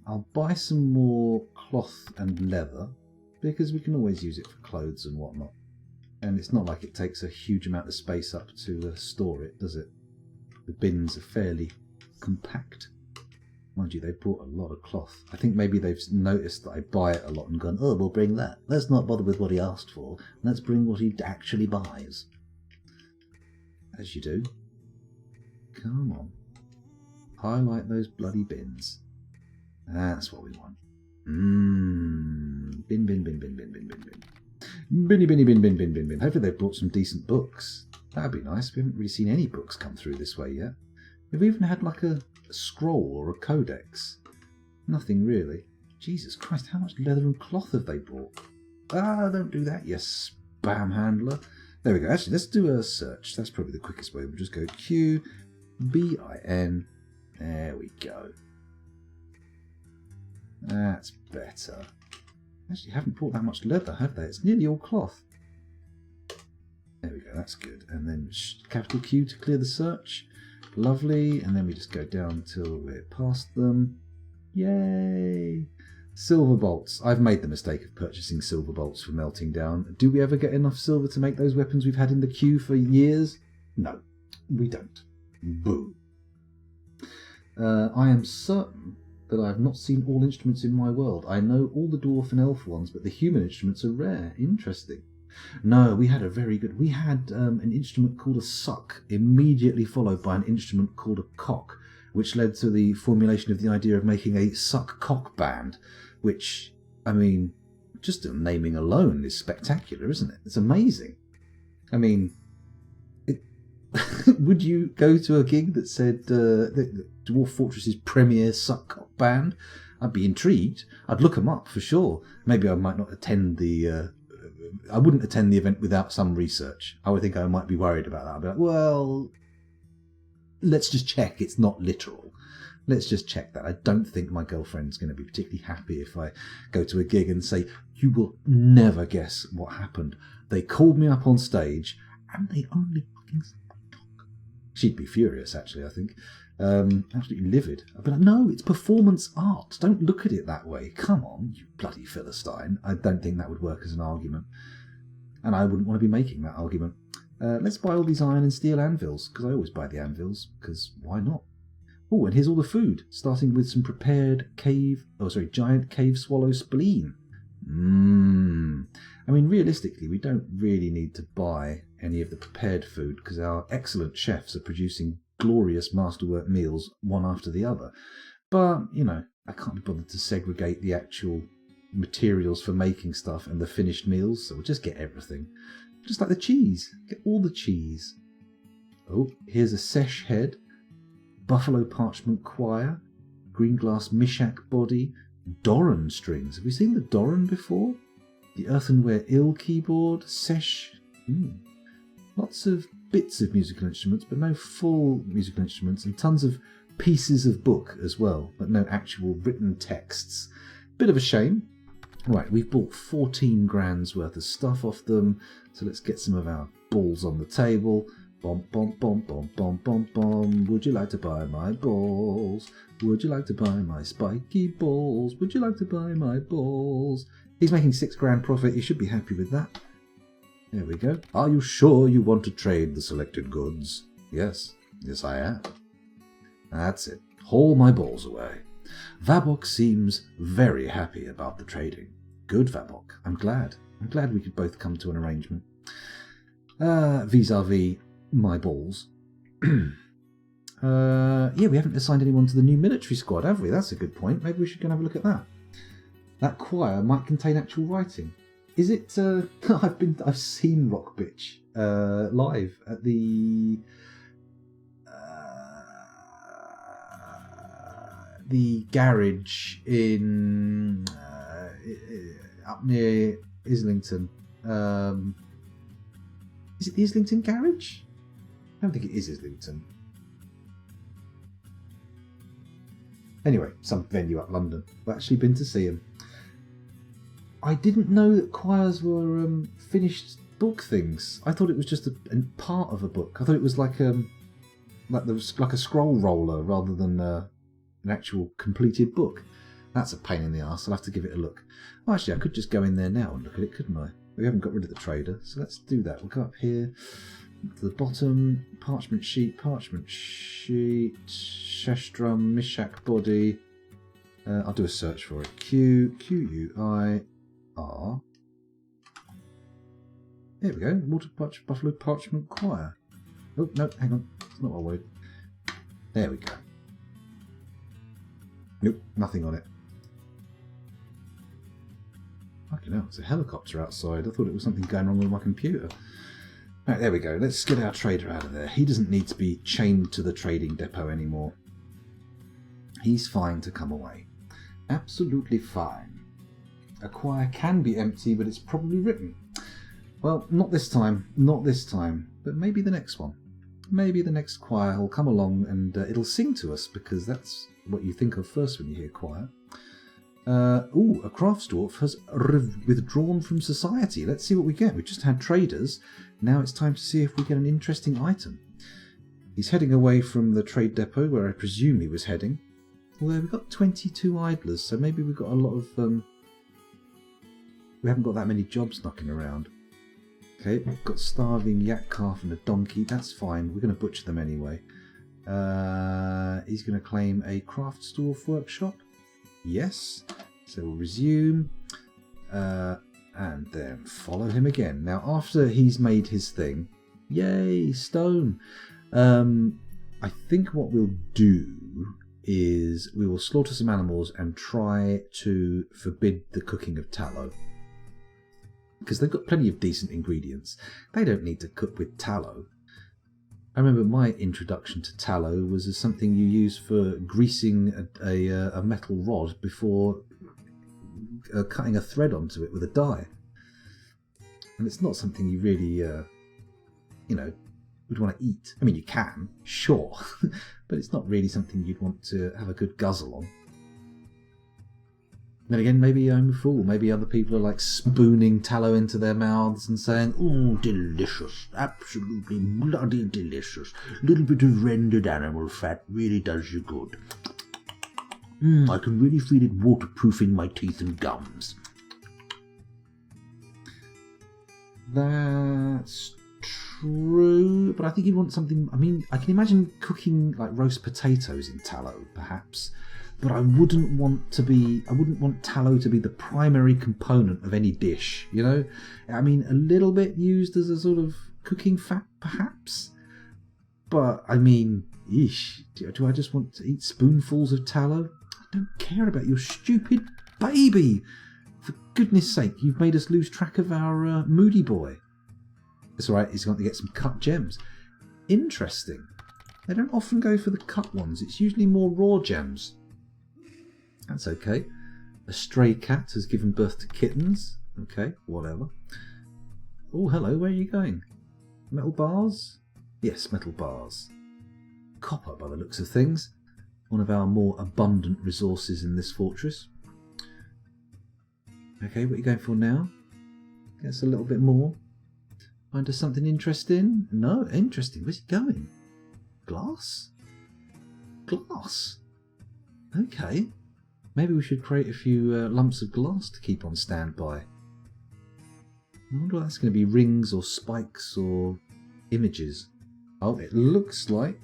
I'll buy some more cloth and leather, because we can always use it for clothes and whatnot. And it's not like it takes a huge amount of space up to store it, does it? The bins are fairly compact. Mind you, they brought a lot of cloth. I think maybe they've noticed that I buy it a lot and gone, oh, we'll bring that. Let's not bother with what he asked for. Let's bring what he actually buys. As you do. Come on. Highlight those bloody bins. That's what we want. Bin, bin, bin, bin, bin, bin, bin, bin. Binny, binny, bin, bin, bin, bin, bin. Hopefully they've brought some decent books. That'd be nice. We haven't really seen any books come through this way yet. Have we even had a scroll or a codex? Nothing really. Jesus Christ, how much leather and cloth have they brought? Don't do that, you spam handler. There we go. Actually, let's do a search. That's probably the quickest way. We'll just go QBIN. There we go. That's better. Actually, haven't brought that much leather, have they? It's nearly all cloth. There we go, that's good. And then capital Q to clear the search. Lovely. And then we just go down till we're past them. Yay! Silver bolts. I've made the mistake of purchasing silver bolts for melting down. Do we ever get enough silver to make those weapons we've had in the queue for years? No, we don't. Boo. I am certain that I have not seen all instruments in my world. I know all the dwarf and elf ones, but the human instruments are rare. Interesting. No, we had an instrument called a suck, immediately followed by an instrument called a cock, which led to the formulation of the idea of making a suck-cock band, which, I mean, just the naming alone is spectacular, isn't it? It's amazing. I mean, would you go to a gig that said the Dwarf Fortress's premier suck-cock band? I'd be intrigued. I'd look them up for sure. Maybe I might not attend I wouldn't attend the event without some research. I would think I might be worried about that. I'd be like, well, let's just check it's not literal. Let's just check that. I don't think my girlfriend's going to be particularly happy if I go to a gig and say, you will never guess what happened. They called me up on stage and they only fucking said cock. She'd be furious, actually, I think. Absolutely livid. I'd be like, no, it's performance art. Don't look at it that way. Come on, you bloody Philistine. I don't think that would work as an argument. And I wouldn't want to be making that argument. Let's buy all these iron and steel anvils, because I always buy the anvils, because why not? Oh, and here's all the food, starting with some prepared giant cave swallow spleen. I mean, realistically, we don't really need to buy any of the prepared food, because our excellent chefs are producing glorious masterwork meals one after the other. But, I can't be bothered to segregate the actual materials for making stuff and the finished meals, so we'll just get everything. Just like the cheese. Get all the cheese. Oh, here's a sesh head, buffalo parchment choir, green glass mishak body, Doran strings. Have we seen the Doran before? The earthenware ill keyboard, sesh. Lots of bits of musical instruments, but no full musical instruments, and tons of pieces of book as well, but no actual written texts. Bit of a shame. Right, we've bought 14 grand's worth of stuff off them, so let's get some of our balls on the table. Bom, bom, bom, bom, bom, bom, bom. Would you like to buy my balls? Would you like to buy my spiky balls? Would you like to buy my balls? He's making 6 grand profit. He should be happy with that. There we go. Are you sure you want to trade the selected goods? Yes. Yes, I am. That's it. Haul my balls away. Vabok seems very happy about the trading. Good, Vabok. I'm glad. I'm glad we could both come to an arrangement. Vis-a-vis my balls. Yeah, we haven't assigned anyone to the new military squad, have we? That's a good point. Maybe we should go and have a look at that. That choir might contain actual writing. Is it? I've seen Rock Bitch live at the garage in up near Islington. Is it the Islington garage? I don't think it is Islington. Anyway, some venue up London. I've actually been to see him. I didn't know that choirs were finished book things. I thought it was just a part of a book. I thought it was like a scroll roller rather than an actual completed book. That's a pain in the arse. I'll have to give it a look. Well, actually, I could just go in there now and look at it, couldn't I? We haven't got rid of the trader, so let's do that. We'll go up here to the bottom. Parchment sheet, Shestrum, Mishak body. I'll do a search for it. Q-U-I-R. There we go. Waterpatch Buffalo Parchment Choir. Oh, no, hang on. It's not what I wanted. There we go. Nope, nothing on it. Fucking hell, it's a helicopter outside. I thought it was something going wrong with my computer. Right, there we go. Let's get our trader out of there. He doesn't need to be chained to the trading depot anymore. He's fine to come away. Absolutely fine. A choir can be empty, but it's probably written. Well, not this time. Not this time. But maybe the next one. Maybe the next choir will come along and it'll sing to us, because that's what you think of first when you hear choir. A craftsdwarf has withdrawn from society. Let's see what we get. We just had traders. Now it's time to see if we get an interesting item. He's heading away from the trade depot, where I presume he was heading. Although we've got 22 idlers, so maybe we've got a lot of... we haven't got that many jobs knocking around. Okay, we've got starving yak calf and a donkey. That's fine. We're going to butcher them anyway. He's going to claim a craft dwarf workshop. Yes. So we'll resume. And then follow him again. Now, after he's made his thing, yay, stone. I think what we'll do is we will slaughter some animals and try to forbid the cooking of tallow. Because they've got plenty of decent ingredients. They don't need to cook with tallow. I remember my introduction to tallow was as something you use for greasing a metal rod before cutting a thread onto it with a die. And it's not something you really, would want to eat. I mean, you can, sure, but it's not really something you'd want to have a good guzzle on. Then again, maybe I'm a fool. Maybe other people are like spooning tallow into their mouths and saying, "Oh, delicious, absolutely bloody delicious. A little bit of rendered animal fat really does you good. I can really feel it waterproofing my teeth and gums." That's true, but I think you'd want something. I mean, I can imagine cooking like roast potatoes in tallow, perhaps. But I wouldn't want tallow to be the primary component of any dish, you know? I mean, a little bit used as a sort of cooking fat, perhaps? But, I mean, do I just want to eat spoonfuls of tallow? I don't care about your stupid baby! For goodness sake, you've made us lose track of our moody boy. It's alright, he's going to get some cut gems. Interesting. They don't often go for the cut ones, it's usually more raw gems. That's okay. A stray cat has given birth to kittens. Okay, whatever. Oh, hello, where are you going? Metal bars? Yes, metal bars. Copper, by the looks of things. One of our more abundant resources in this fortress. Okay, what are you going for now? Guess a little bit more. Find us something interesting? No, interesting. Where's he going? Glass? Glass? Okay. Maybe we should create a few lumps of glass to keep on standby. I wonder what that's going to be, rings or spikes or images. Oh, it looks like,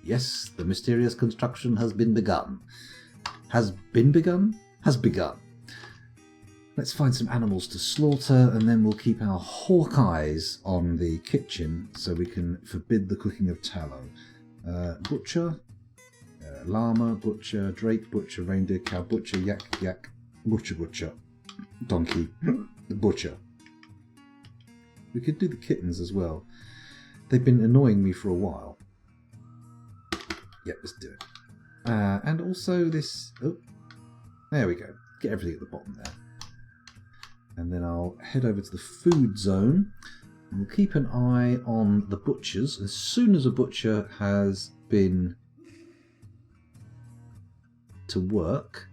yes, the mysterious construction has been begun. Has been begun? Has begun. Let's find some animals to slaughter and then we'll keep our hawk eyes on the kitchen so we can forbid the cooking of tallow. Butcher. Llama, butcher, drake, butcher, reindeer, cow, butcher, yak, yak, butcher, butcher, donkey, the butcher. We could do the kittens as well. They've been annoying me for a while. Yep, let's do it. And also this... Oh, there we go. Get everything at the bottom there. And then I'll head over to the food zone. And we'll keep an eye on the butchers. As soon as a butcher has been... to work,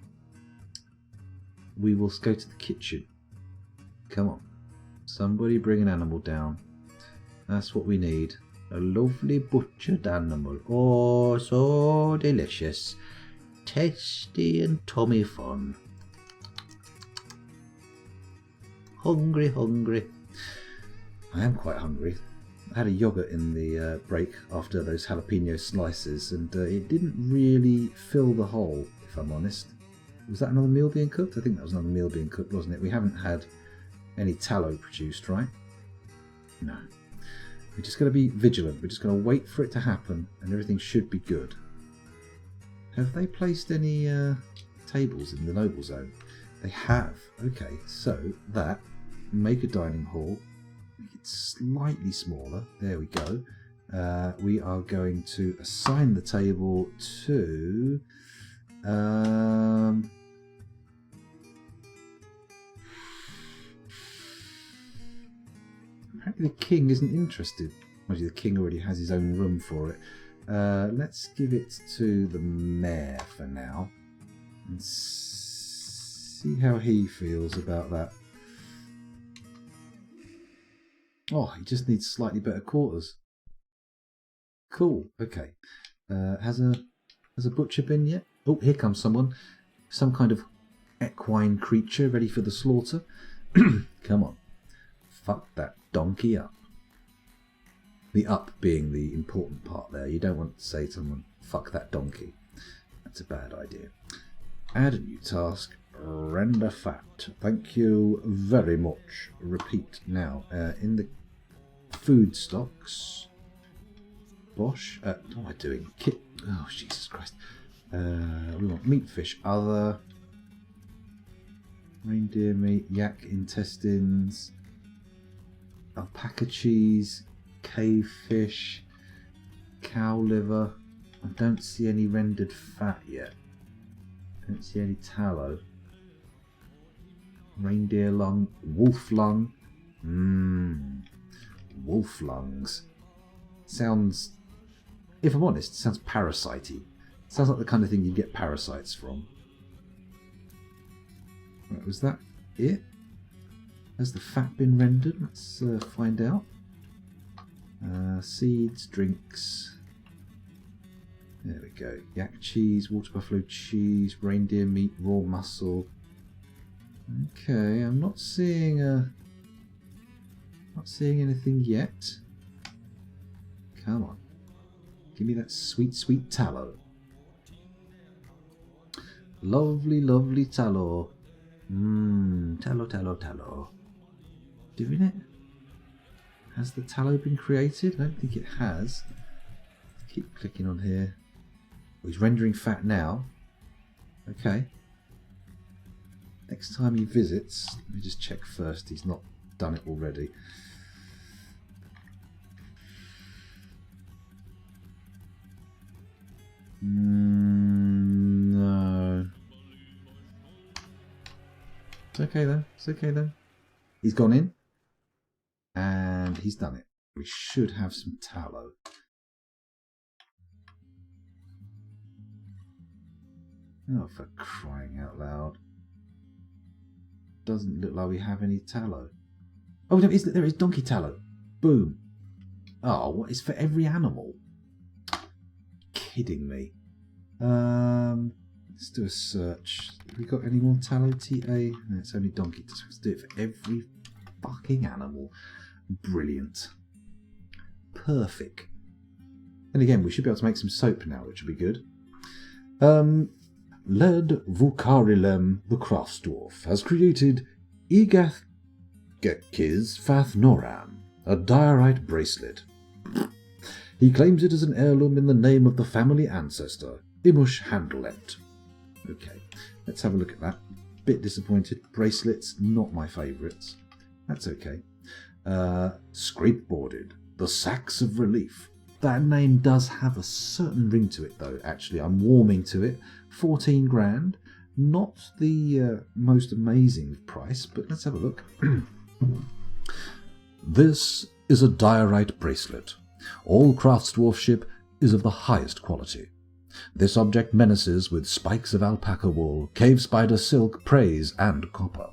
we will go to the kitchen. Come on, somebody bring an animal down. That's what we need. A lovely butchered animal. Oh, so delicious, tasty and tummy fun. Hungry, hungry. I am quite hungry. I had a yogurt in the break after those jalapeno slices and it didn't really fill the hole, if I'm honest. Was that another meal being cooked? I think that was another meal being cooked, wasn't it? We haven't had any tallow produced, right? No. We're just going to be vigilant. We're just going to wait for it to happen and everything should be good. Have they placed any tables in the noble zone? They have. Okay, so that, make a dining hall. Make it slightly smaller. There we go. We are going to assign the table to... apparently the king isn't interested. Actually, the king already has his own room for it. Let's give it to the mayor for now. And see how he feels about that. Oh, he just needs slightly better quarters. Cool. Okay. Has a butcher been yet? Oh, here comes someone. Some kind of equine creature ready for the slaughter. Come on. Fuck that donkey up. The up being the important part there. You don't want to say to someone, fuck that donkey. That's a bad idea. Add a new task. Render fat. Thank you very much. Repeat now. In the food stocks. Bosh. What am I doing? Oh, Jesus Christ. We want meat, fish, other. Reindeer meat, yak intestines. Alpaca cheese. Cave fish. Cow liver. I don't see any rendered fat yet. I don't see any tallow. Reindeer lung, wolf lung. Wolf lungs. Sounds, if I'm honest, sounds parasitey. Sounds like the kind of thing you get parasites from. Right, was that it? Has the fat been rendered? Let's find out. Seeds, drinks. There we go. Yak cheese, water buffalo cheese, reindeer meat, raw muscle. Okay, I'm not seeing anything yet. Come on. Give me that sweet, sweet tallow. Lovely, lovely tallow. Tallow, tallow, tallow. Doing it? Has the tallow been created? I don't think it has. Keep clicking on here. Oh, he's rendering fat now. Okay. Next time he visits, let me just check first he's not done it already. No. It's okay then. It's okay then. He's gone in and he's done it. We should have some tallow. Oh, for crying out loud. Doesn't look like we have any tallow. Oh, no, there is donkey tallow. Boom. Oh, what is for every animal? Kidding me. Let's do a search. Have we got any more tallow? TA? No, it's only donkey. Let's do it for every fucking animal. Brilliant. Perfect. And again, we should be able to make some soap now, which will be good. Led Vukarilem, the Crafts Dwarf, has created Igath Gekiz Fathnoram, a diorite bracelet. He claims it as an heirloom in the name of the family ancestor, Imush Handlet. Okay, let's have a look at that. Bit disappointed. Bracelets, not my favourites. That's okay. Scrapeboarded, the Sacks of Relief. That name does have a certain ring to it, though, actually. I'm warming to it. 14 grand. Not the most amazing price, but let's have a look. This is a diorite bracelet. All crafts dwarfship is of the highest quality. This object menaces with spikes of alpaca wool, cave spider silk, praise, and copper.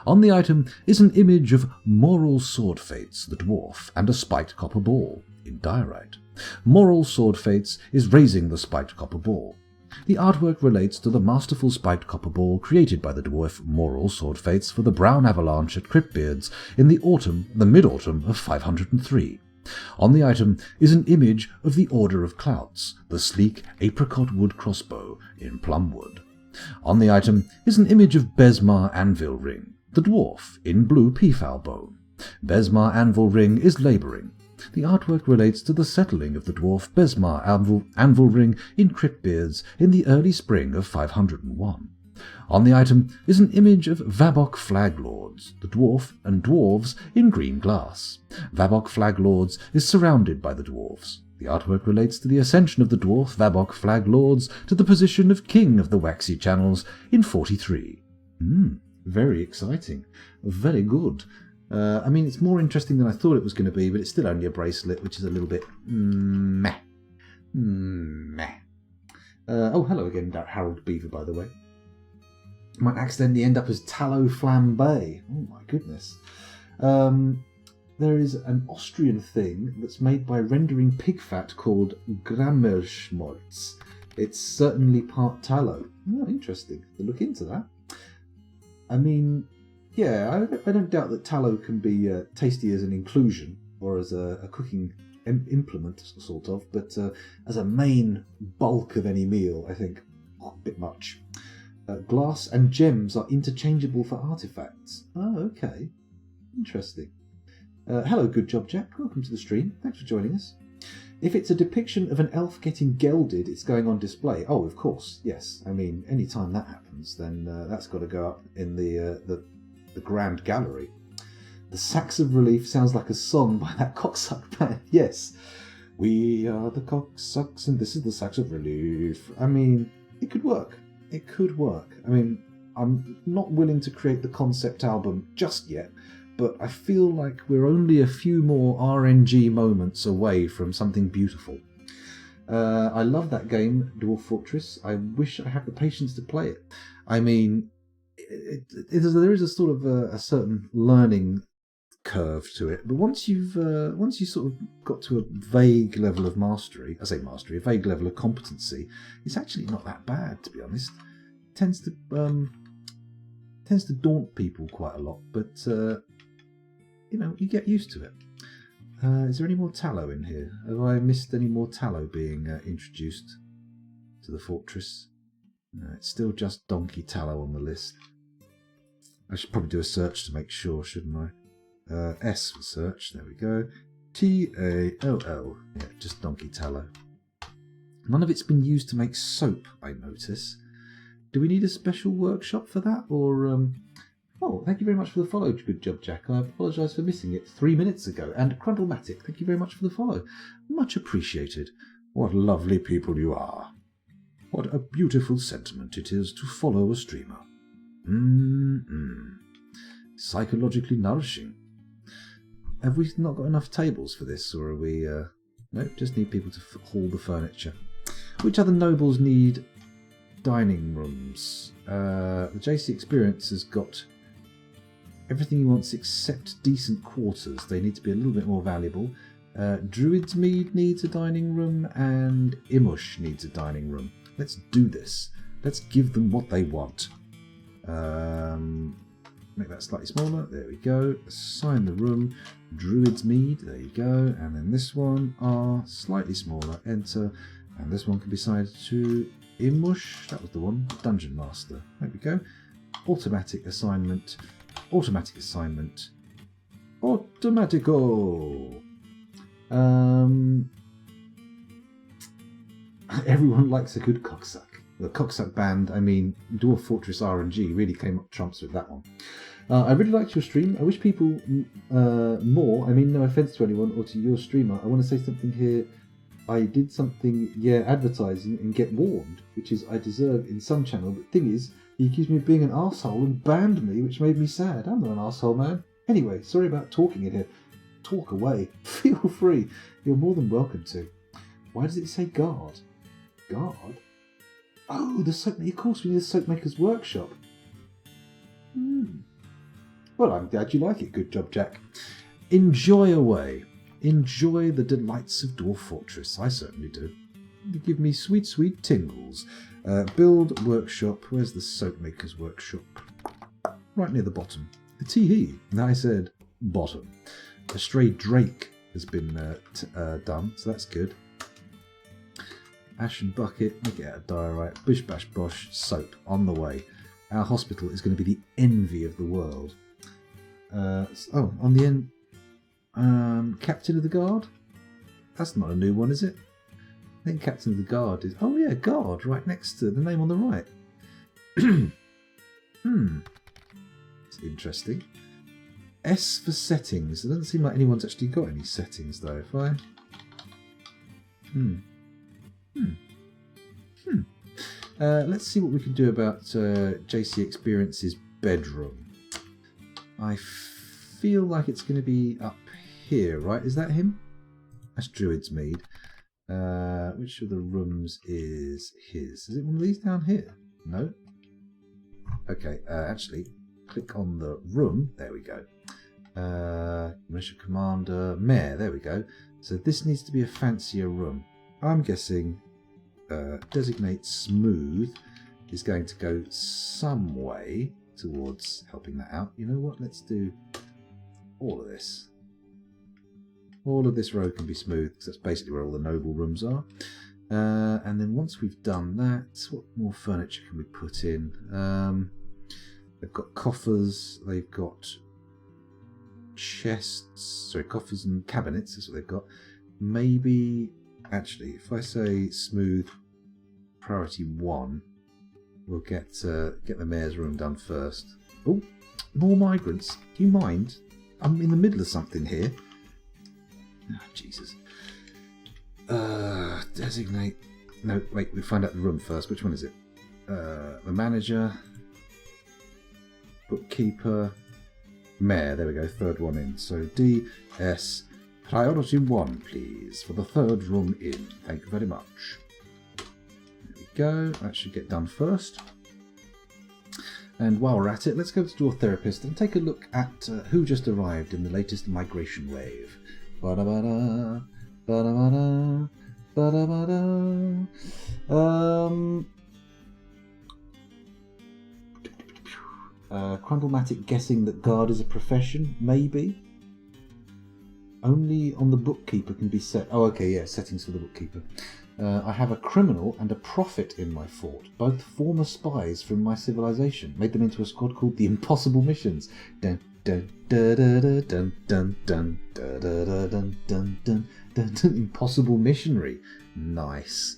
On the item is an image of Moral Sword Fates, the dwarf, and a spiked copper ball in diorite. Moral Sword Fates is raising the spiked copper ball. The artwork relates to the masterful spiked copper ball created by the dwarf Moral Sword Fates for the brown avalanche at Cryptbeards in the mid-autumn of 503. On the item is an image of the Order of Clouts, the sleek apricot wood crossbow in plumwood. On the item is an image of Besmar Anvil Ring, the dwarf in blue peafowl bone. Besmar Anvil Ring is labouring. The artwork relates to the settling of the dwarf Besmar Anvil Ring in Cryptbeards in the early spring of 501. On the item is an image of Vabok Flaglords, the dwarf and dwarves in green glass. Vabok Flaglords is surrounded by the dwarves. The artwork relates to the ascension of the dwarf Vabok Flaglords to the position of king of the waxy channels in 43. Very exciting. Very good. I mean, it's more interesting than I thought it was going to be, but it's still only a bracelet, which is a little bit meh. Oh, hello again, Harold Beaver, by the way. Might accidentally end up as tallow flambe. Oh my goodness. There is an Austrian thing that's made by rendering pig fat called Grammerschmalz. It's certainly part tallow. Oh, interesting. I'll look into that. I mean, yeah, I don't doubt that tallow can be tasty as an inclusion or as a cooking implement, sort of, but as a main bulk of any meal, I think, a bit much. Glass and gems are interchangeable for artifacts. Oh, okay. Interesting. Hello, good job, Jack. Welcome to the stream. Thanks for joining us. If it's a depiction of an elf getting gelded, it's going on display. Oh, of course, yes. I mean, any time that happens, then that's got to go up in the Grand Gallery. The Sax of Relief sounds like a song by that cocksuck band. Yes. We are the cocksucks and this is the Sax of Relief. I mean, it could work. It could work. I mean, I'm not willing to create the concept album just yet, but I feel like we're only a few more RNG moments away from something beautiful. I love that game, Dwarf Fortress. I wish I had the patience to play it. I mean, there is a sort of a certain learning curve to it, but once you sort of got to a vague level of mastery, I say mastery, a vague level of competency, it's actually not that bad, to be honest. It tends to daunt people quite a lot, but you get used to it. Is there any more tallow in here? Have I missed any more tallow being introduced to the fortress? No, it's still just donkey tallow on the list. I should probably do a search to make sure, shouldn't I? S for search, there we go. T-A-L-L, yeah, just donkey tallow. None of it's been used to make soap, I notice. Do we need a special workshop for that, or... Oh, thank you very much for the follow. Good job, Jack. I apologise for missing it 3 minutes ago. And Crundlematic, thank you very much for the follow. Much appreciated. What lovely people you are. What a beautiful sentiment it is to follow a streamer. Psychologically nourishing. Have we not got enough tables for this, or are we... No, just need people to haul the furniture. Which other nobles need dining rooms? The JC Experience has got everything he wants except decent quarters. They need to be a little bit more valuable. Druid's Mead needs a dining room, and Imush needs a dining room. Let's do this. Let's give them what they want. Make that slightly smaller. There we go. Assign the room. Druid's Mead. There you go. And then this one are slightly smaller. Enter. And this one can be assigned to Imush. That was the one. Dungeon Master. There we go. Automatic assignment. Automatic assignment. Automatico. Everyone likes a good cocksuck. The cocksuck band, I mean, Dwarf Fortress RNG really came up trumps with that one. I really liked your stream. I wish people more, I mean, no offence to anyone or to your streamer, I want to say something here. I did something, advertising and get warned, which is I deserve in some channel, but the thing is, he accused me of being an arsehole and banned me, which made me sad. I'm not an arsehole, man. Anyway, sorry about talking in here. Talk away. Feel free. You're more than welcome to. Why does it say guard? Guard? Oh, the soap. Of course, we need a soap maker's workshop. Well, I'm glad you like it. Good job, Jack. Enjoy away. Enjoy the delights of Dwarf Fortress. I certainly do. You give me sweet, sweet tingles. Build workshop. Where's the soap maker's workshop? Right near the bottom. The tee-hee. I said bottom. A stray drake has been done, so that's good. Ashen bucket, make it out of diorite, bish bash bosh, soap, on the way. Our hospital is going to be the envy of the world. On the end, Captain of the Guard? That's not a new one, is it? I think Captain of the Guard is... Oh yeah, Guard, right next to the name on the right. It's interesting. S for settings. It doesn't seem like anyone's actually got any settings though. If I... Let's see what we can do about JC Experience's bedroom. I feel like it's going to be up here, right? Is that him? That's Druid's Mead. Which of the rooms is his? Is it one of these down here? No? Okay, actually, click on the room. There we go. Militia Commander, Mayor, there we go. So this needs to be a fancier room. I'm guessing designate smooth is going to go some way towards helping that out. You know what? Let's do all of this. All of this road can be smooth because that's basically where all the noble rooms are. And then once we've done that, what more furniture can we put in? They've got coffers, they've got chests, sorry, coffers and cabinets, that's what they've got. Maybe, actually, if I say smooth priority 1, we'll get the mayor's room done first. Oh, more migrants. Do you mind? I'm in the middle of something here. Oh, Jesus. Designate. No, wait, we find out the room first. Which one is it? The manager, bookkeeper, mayor. There we go, third one in. So DS priority 1, please, for the third room in. Thank you very much. There we go. That should get done first. And while we're at it, let's go to Dwarf Therapist and take a look at who just arrived in the latest migration wave. Ba-da-ba-da, ba-da-ba-da, ba-da-ba-da. Crundlematic guessing that guard is a profession? Maybe. Only on the bookkeeper can be set. Oh, okay, yeah, settings for the bookkeeper. I have a criminal and a prophet in my fort, both former spies from my civilization. Made them into a squad called the Impossible Missions. Dun dun dun dun dun dun dun dun dun dun dun dun. Impossible Missionary. Nice,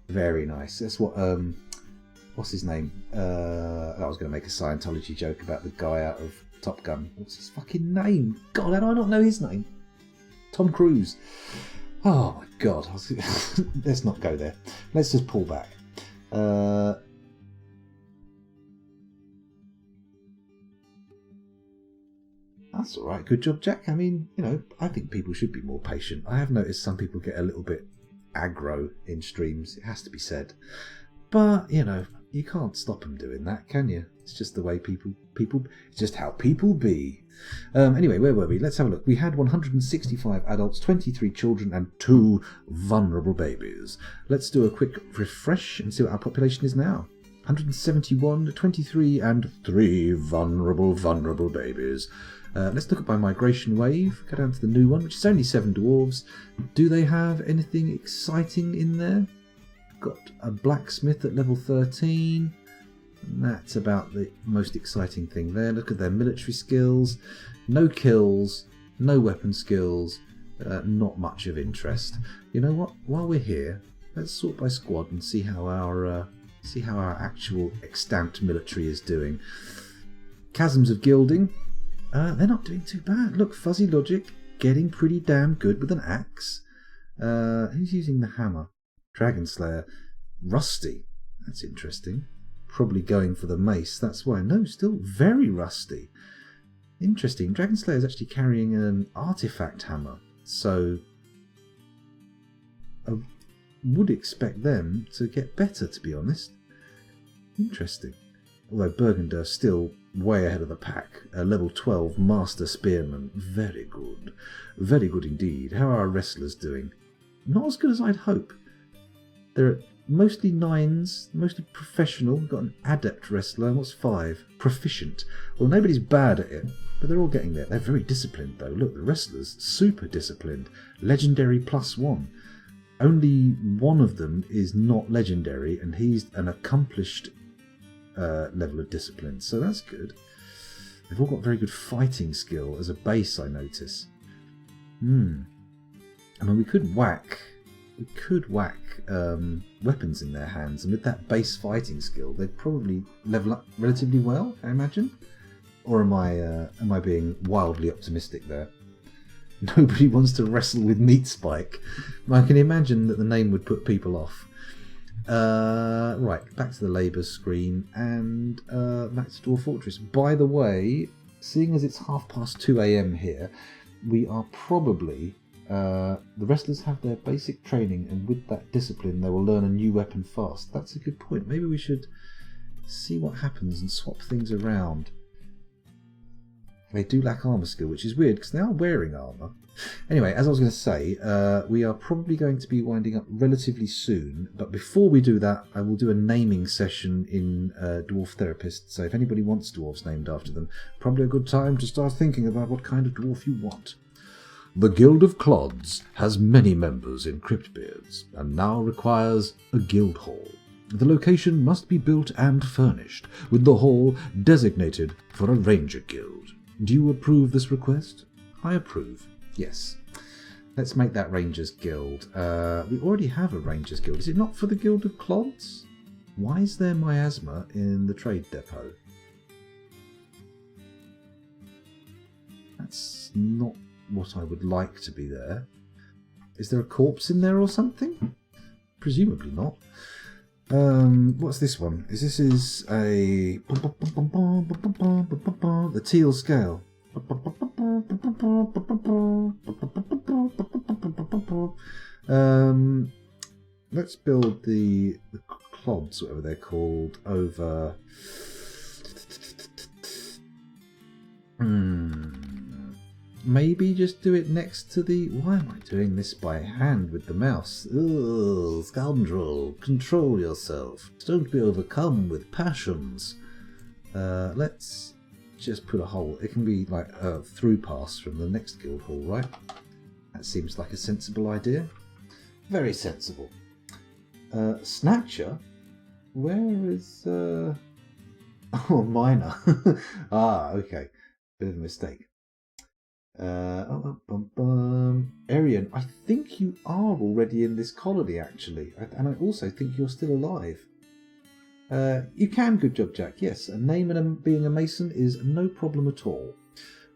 very nice. That's what what's his name? I was going to make a Scientology joke about the guy out of Top Gun. What's his fucking name? God, how do I not know his name? Tom Cruise. Oh my God. Let's not go there. Let's just pull back. That's all right. Good job, Jack. I mean, you know, I think people should be more patient. I have noticed some people get a little bit aggro in streams. It has to be said. But, you know, you can't stop them doing that, can you? It's just the way people it's just how people be. Anyway, where were we? Let's have a look. We had 165 adults, 23 children, and 2 vulnerable babies. Let's do a quick refresh and see what our population is now. 171, 23, and 3 vulnerable babies. Let's look at my migration wave. Go down to the new one, which is only 7 dwarves. Do they have anything exciting in there? Got a blacksmith at level 13. And that's about the most exciting thing there. Look at their military skills. No kills, no weapon skills, not much of interest. You know what? While we're here, let's sort by squad and see how our actual extant military is doing. Chasms of Gilding. They're not doing too bad. Look, Fuzzy Logic getting pretty damn good with an axe. Who's using the hammer? Dragon Slayer. Rusty. That's interesting. Probably going for the mace. That's why. No, still very rusty. Interesting. Dragon Slayer is actually carrying an artifact hammer. So I would expect them to get better, to be honest. Interesting. Although Burgunder's still way ahead of the pack. A level 12 Master Spearman. Very good. Very good indeed. How are our wrestlers doing? Not as good as I'd hope. They're mostly 9s, mostly professional. We've got an adept wrestler. What's 5? Proficient. Well, nobody's bad at it, but they're all getting there. They're very disciplined, though. Look, the wrestlers, super disciplined. Legendary +1. Only one of them is not legendary, and he's an accomplished level of discipline, so that's good. They've all got very good fighting skill as a base, I notice. I mean, we could whack weapons in their hands, and with that base fighting skill, they'd probably level up relatively well, I imagine. Or am I being wildly optimistic there? Nobody wants to wrestle with Meat Spike. I can imagine that the name would put people off. Right, back to the Labour screen and back to Dwarf Fortress. By the way, seeing as it's 2:30 AM here, we are probably... the wrestlers have their basic training, and with that discipline they will learn a new weapon fast. That's a good point. Maybe we should see what happens and swap things around. They do lack armour skill, which is weird because they are wearing armour. Anyway, as I was going to say, we are probably going to be winding up relatively soon, but before we do that, I will do a naming session in Dwarf Therapist, so if anybody wants dwarves named after them, probably a good time to start thinking about what kind of dwarf you want. The Guild of Clods has many members in Cryptbeards, and now requires a guild hall. The location must be built and furnished, with the hall designated for a ranger guild. Do you approve this request? I approve. Yes. Let's make that Rangers Guild. We already have a Rangers Guild. Is it not for the Guild of Clods? Why is there miasma in the trade depot? That's not what I would like to be there. Is there a corpse in there or something? Presumably not. What's this one? This is a the teal scale. Let's build the clods, whatever they're called, over. Maybe just do it next to the... Why am I doing this by hand with the mouse? Ugh, scoundrel, control yourself. Don't be overcome with passions. Let's just put a hole. It can be like a through pass from the next guild hall, right? That seems like a sensible idea. Very sensible. Snatcher? Where is... Oh, miner. Ah, okay. Bit of a mistake. Arian, I think you are already in this colony, actually. And I also think you're still alive. You can, good job, Jack. Yes, a name and being a mason is no problem at all.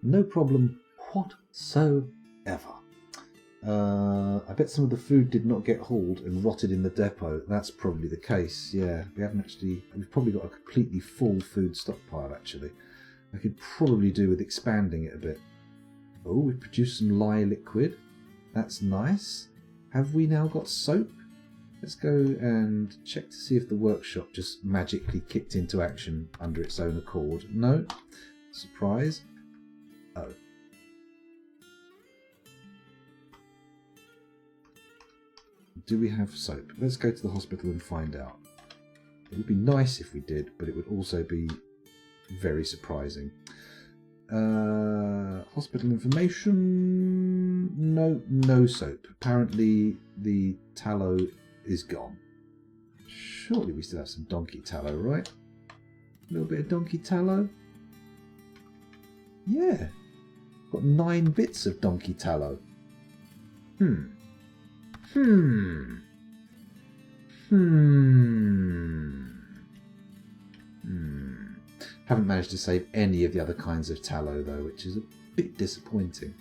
No problem whatsoever. I bet some of the food did not get hauled and rotted in the depot. That's probably the case, yeah. We've probably got a completely full food stockpile, actually. I could probably do with expanding it a bit. Oh, we've produced some lye liquid. That's nice. Have we now got soap? Let's go and check to see if the workshop just magically kicked into action under its own accord. No. Surprise. Oh. Do we have soap? Let's go to the hospital and find out. It would be nice if we did, but it would also be very surprising. Hospital information. No soap. Apparently the tallow is gone. Surely we still have some donkey tallow, right? A little bit of donkey tallow. Yeah. Got 9 bits of donkey tallow. Haven't managed to save any of the other kinds of tallow though, which is a bit disappointing.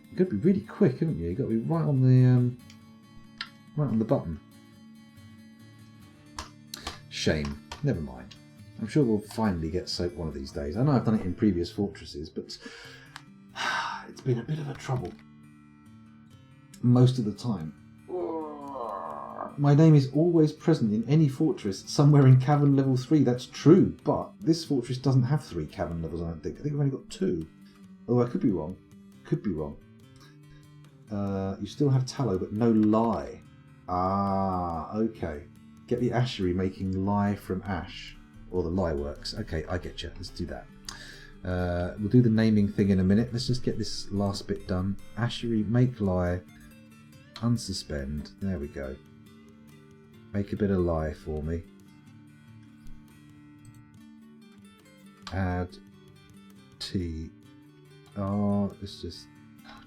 You've got to be really quick, haven't you? You've got to be right on the button. Shame. Never mind. I'm sure we'll finally get soap one of these days. I know I've done it in previous fortresses, but it's been a bit of a trouble most of the time. My name is always present in any fortress somewhere in cavern level 3. That's true, but this fortress doesn't have 3 cavern levels, I don't think. I think we've only got 2. Although I could be wrong. Could be wrong. You still have tallow, but no lye. Ah, okay. Get the ashery making lye from ash. Or the lye works. Okay, I get you. Let's do that. We'll do the naming thing in a minute. Let's just get this last bit done. Ashery, make lye, unsuspend. There we go. Make a bit of lye for me. Add tea. Oh, it's just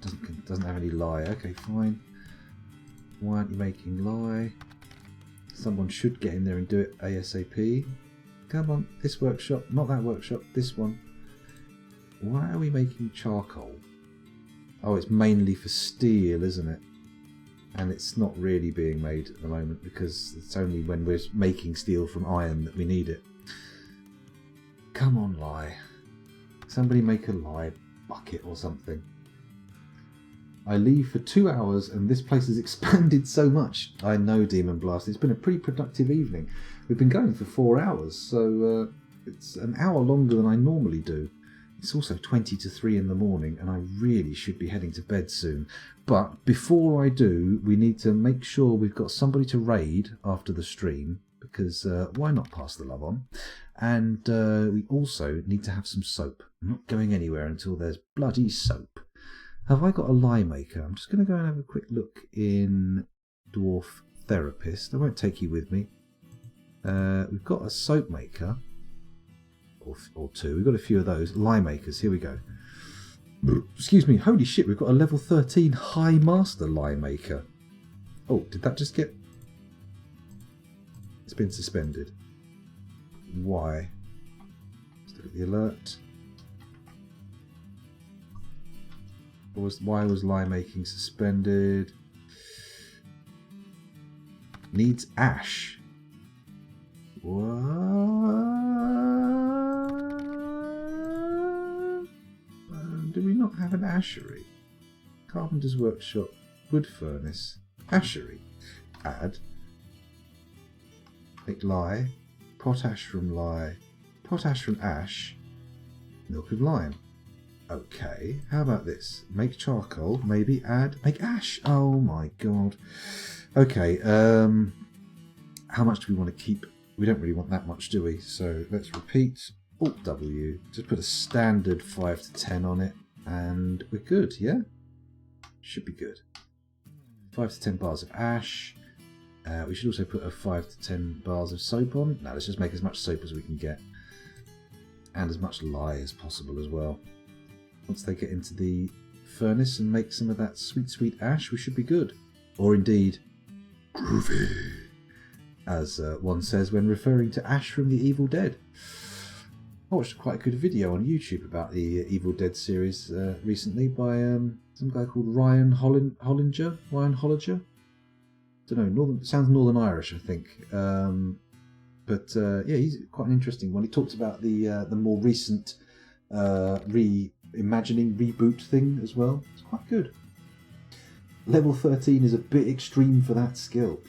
doesn't have any lye. Okay, fine. Why aren't you making lye? Someone should get in there and do it ASAP. Come on, this workshop, not that workshop, this one. Why are we making charcoal? Oh, it's mainly for steel, isn't it? And it's not really being made at the moment because it's only when we're making steel from iron that we need it. Come on, lye. Somebody make a lye bucket or something. I leave for 2 hours and this place has expanded so much. I know, Demon Blast. It's been a pretty productive evening. We've been going for 4 hours, so it's an hour longer than I normally do. It's also 20 to 3 in the morning and I really should be heading to bed soon. But before I do, we need to make sure we've got somebody to raid after the stream, because why not pass the love on? And we also need to have some soap. I'm not going anywhere until there's bloody soap. Have I got a lye maker? I'm just going to go and have a quick look in Dwarf Therapist. I won't take you with me. We've got a soap maker. Or two. We've got a few of those. Lye makers. Here we go. Excuse me. Holy shit, we've got a level 13 High Master lye maker. Oh, did that just get... It's been suspended. Why? Let's look at the alert. Why was lye making suspended? Needs ash. What? Do we not have an ashery? Carpenter's workshop, wood furnace, ashery. Add. Make lye, potash from lye, potash from ash, milk of lime. Okay, how about this? Make charcoal, maybe add, make ash. Oh my god. Okay, how much do we want to keep? We don't really want that much, do we? So let's repeat. Alt W. Just put a standard 5 to 10 on it, and we're good, yeah? Should be good. 5 to 10 bars of ash. We should also put a 5 to 10 bars of soap on. Now let's just make as much soap as we can get. And as much lye as possible as well. Once they get into the furnace and make some of that sweet, sweet ash, we should be good. Or indeed, groovy, as one says when referring to Ash from the Evil Dead. I watched quite a good video on YouTube about the Evil Dead series recently by some guy called Ryan Hollinger. Don't know, sounds Northern Irish, I think. But yeah, he's quite an interesting one. He talked about the more recent reimagining reboot thing as well. It's quite good. Level 13 is a bit extreme for that skill.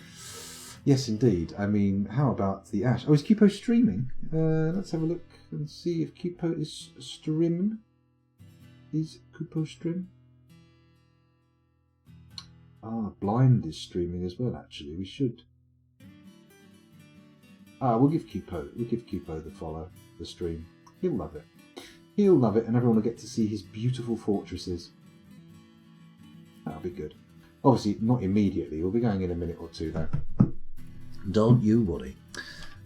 Yes, indeed. I mean, how about the Ash? Oh, is Cupo streaming? Let's have a look and see if Cupo is streaming. Is Cupo stream? Ah, Blind is streaming as well, actually. We should. We'll give Cupo the follow, the stream. He'll love it. He'll love it, and everyone will get to see his beautiful fortresses. That'll be good. Obviously, not immediately. We'll be going in a minute or two, though. Don't you worry.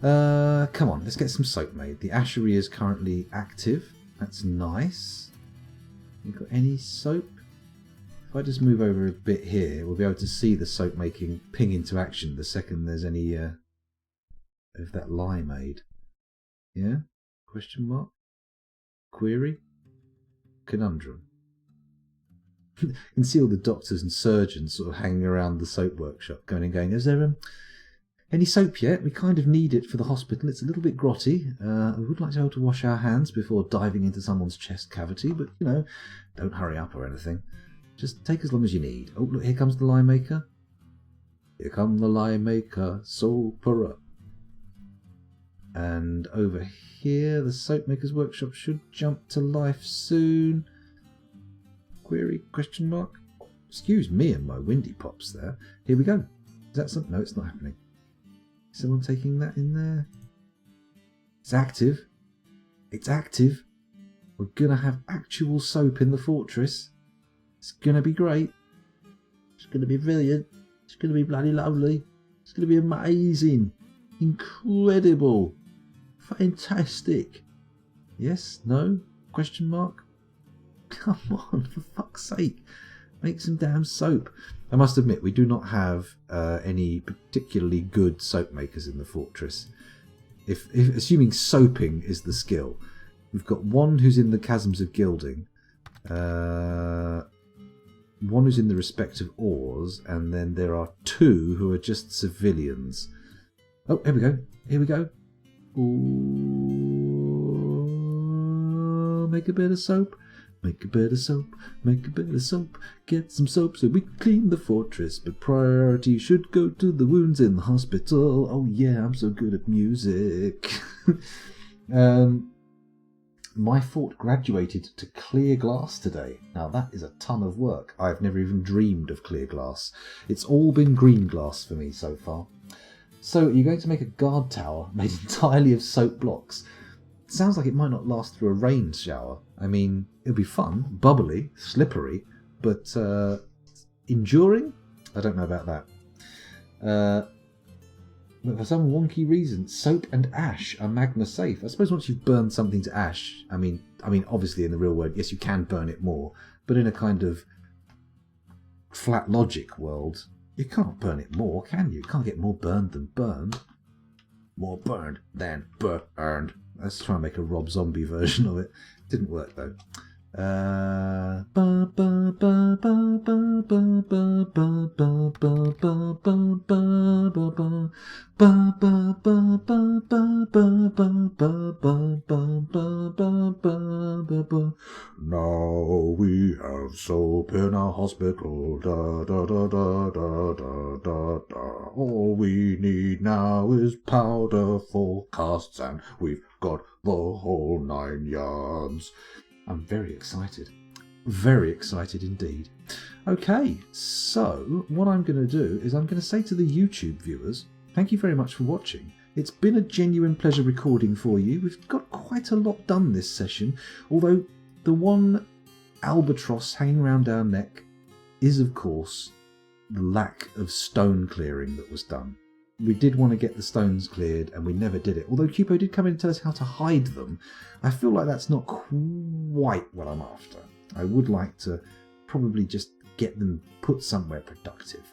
Come on, let's get some soap made. The ashery is currently active. That's nice. You got any soap? If I just move over a bit here, we'll be able to see the soap making ping into action the second there's any of that lye made. Yeah? Question mark? Query? Conundrum. You can see all the doctors and surgeons sort of hanging around the soap workshop going, is there any soap yet? We kind of need it for the hospital. It's a little bit grotty. We would like to be able to wash our hands before diving into someone's chest cavity, but, you know, don't hurry up or anything. Just take as long as you need. Oh, look, here comes the lye maker. Here come the lye maker, soapera. And over here, the soap maker's workshop should jump to life soon. Query, question mark. Excuse me and my windy pops there. Here we go. Is that something? No, it's not happening. Is someone taking that in there? It's active. It's active. We're going to have actual soap in the fortress. It's going to be great. It's going to be brilliant. It's going to be bloody lovely. It's going to be amazing. Incredible. Fantastic. Yes? No? Question mark? Come on, for fuck's sake. Make some damn soap. I must admit, we do not have any particularly good soap makers in the fortress. If assuming soaping is the skill, we've got one who's in the Chasms of Gilding, one who's in the respective ores, and then there are two who are just civilians. Oh, here we go. Here we go. Ooh, make a bit of soap. Make a bit of soap, make a bit of soap, get some soap so we can clean the fortress, but priority should go to the wounds in the hospital. Oh yeah, I'm so good at music. My fort graduated to clear glass today. Now that is a ton of work. I've never even dreamed of clear glass. It's all been green glass for me so far. So you're going to make a guard tower made entirely of soap blocks. Sounds like it might not last through a rain shower. I mean, it'll be fun, bubbly, slippery, but enduring? I don't know about that. But for some wonky reason, soap and ash are magma safe. I suppose once you've burned something to ash, I mean, obviously in the real world, yes, you can burn it more, but in a kind of flat logic world, you can't burn it more, can you? You can't get more burned than burned. More burned than burned. Let's try and make a Rob Zombie version of it. Didn't work though. Now we have soap in our hospital. Da, da, da, da, da, da, da, da. All we need now is powder for casts, and we've got the whole 9 yards. I'm very excited. Very excited indeed. Okay, so what I'm going to do is I'm going to say to the YouTube viewers, thank you very much for watching. It's been a genuine pleasure recording for you. We've got quite a lot done this session, although the one albatross hanging around our neck is, of course, the lack of stone clearing that was done. We did want to get the stones cleared, and we never did it. Although Cupo did come in and tell us how to hide them, I feel like that's not quite what I'm after. I would like to probably just get them put somewhere productive.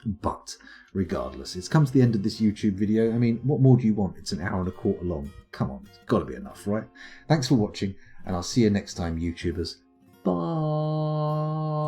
But regardless, it's come to the end of this YouTube video. I mean, what more do you want? It's an hour and a quarter long. Come on, it's got to be enough, right? Thanks for watching, and I'll see you next time, YouTubers. Bye.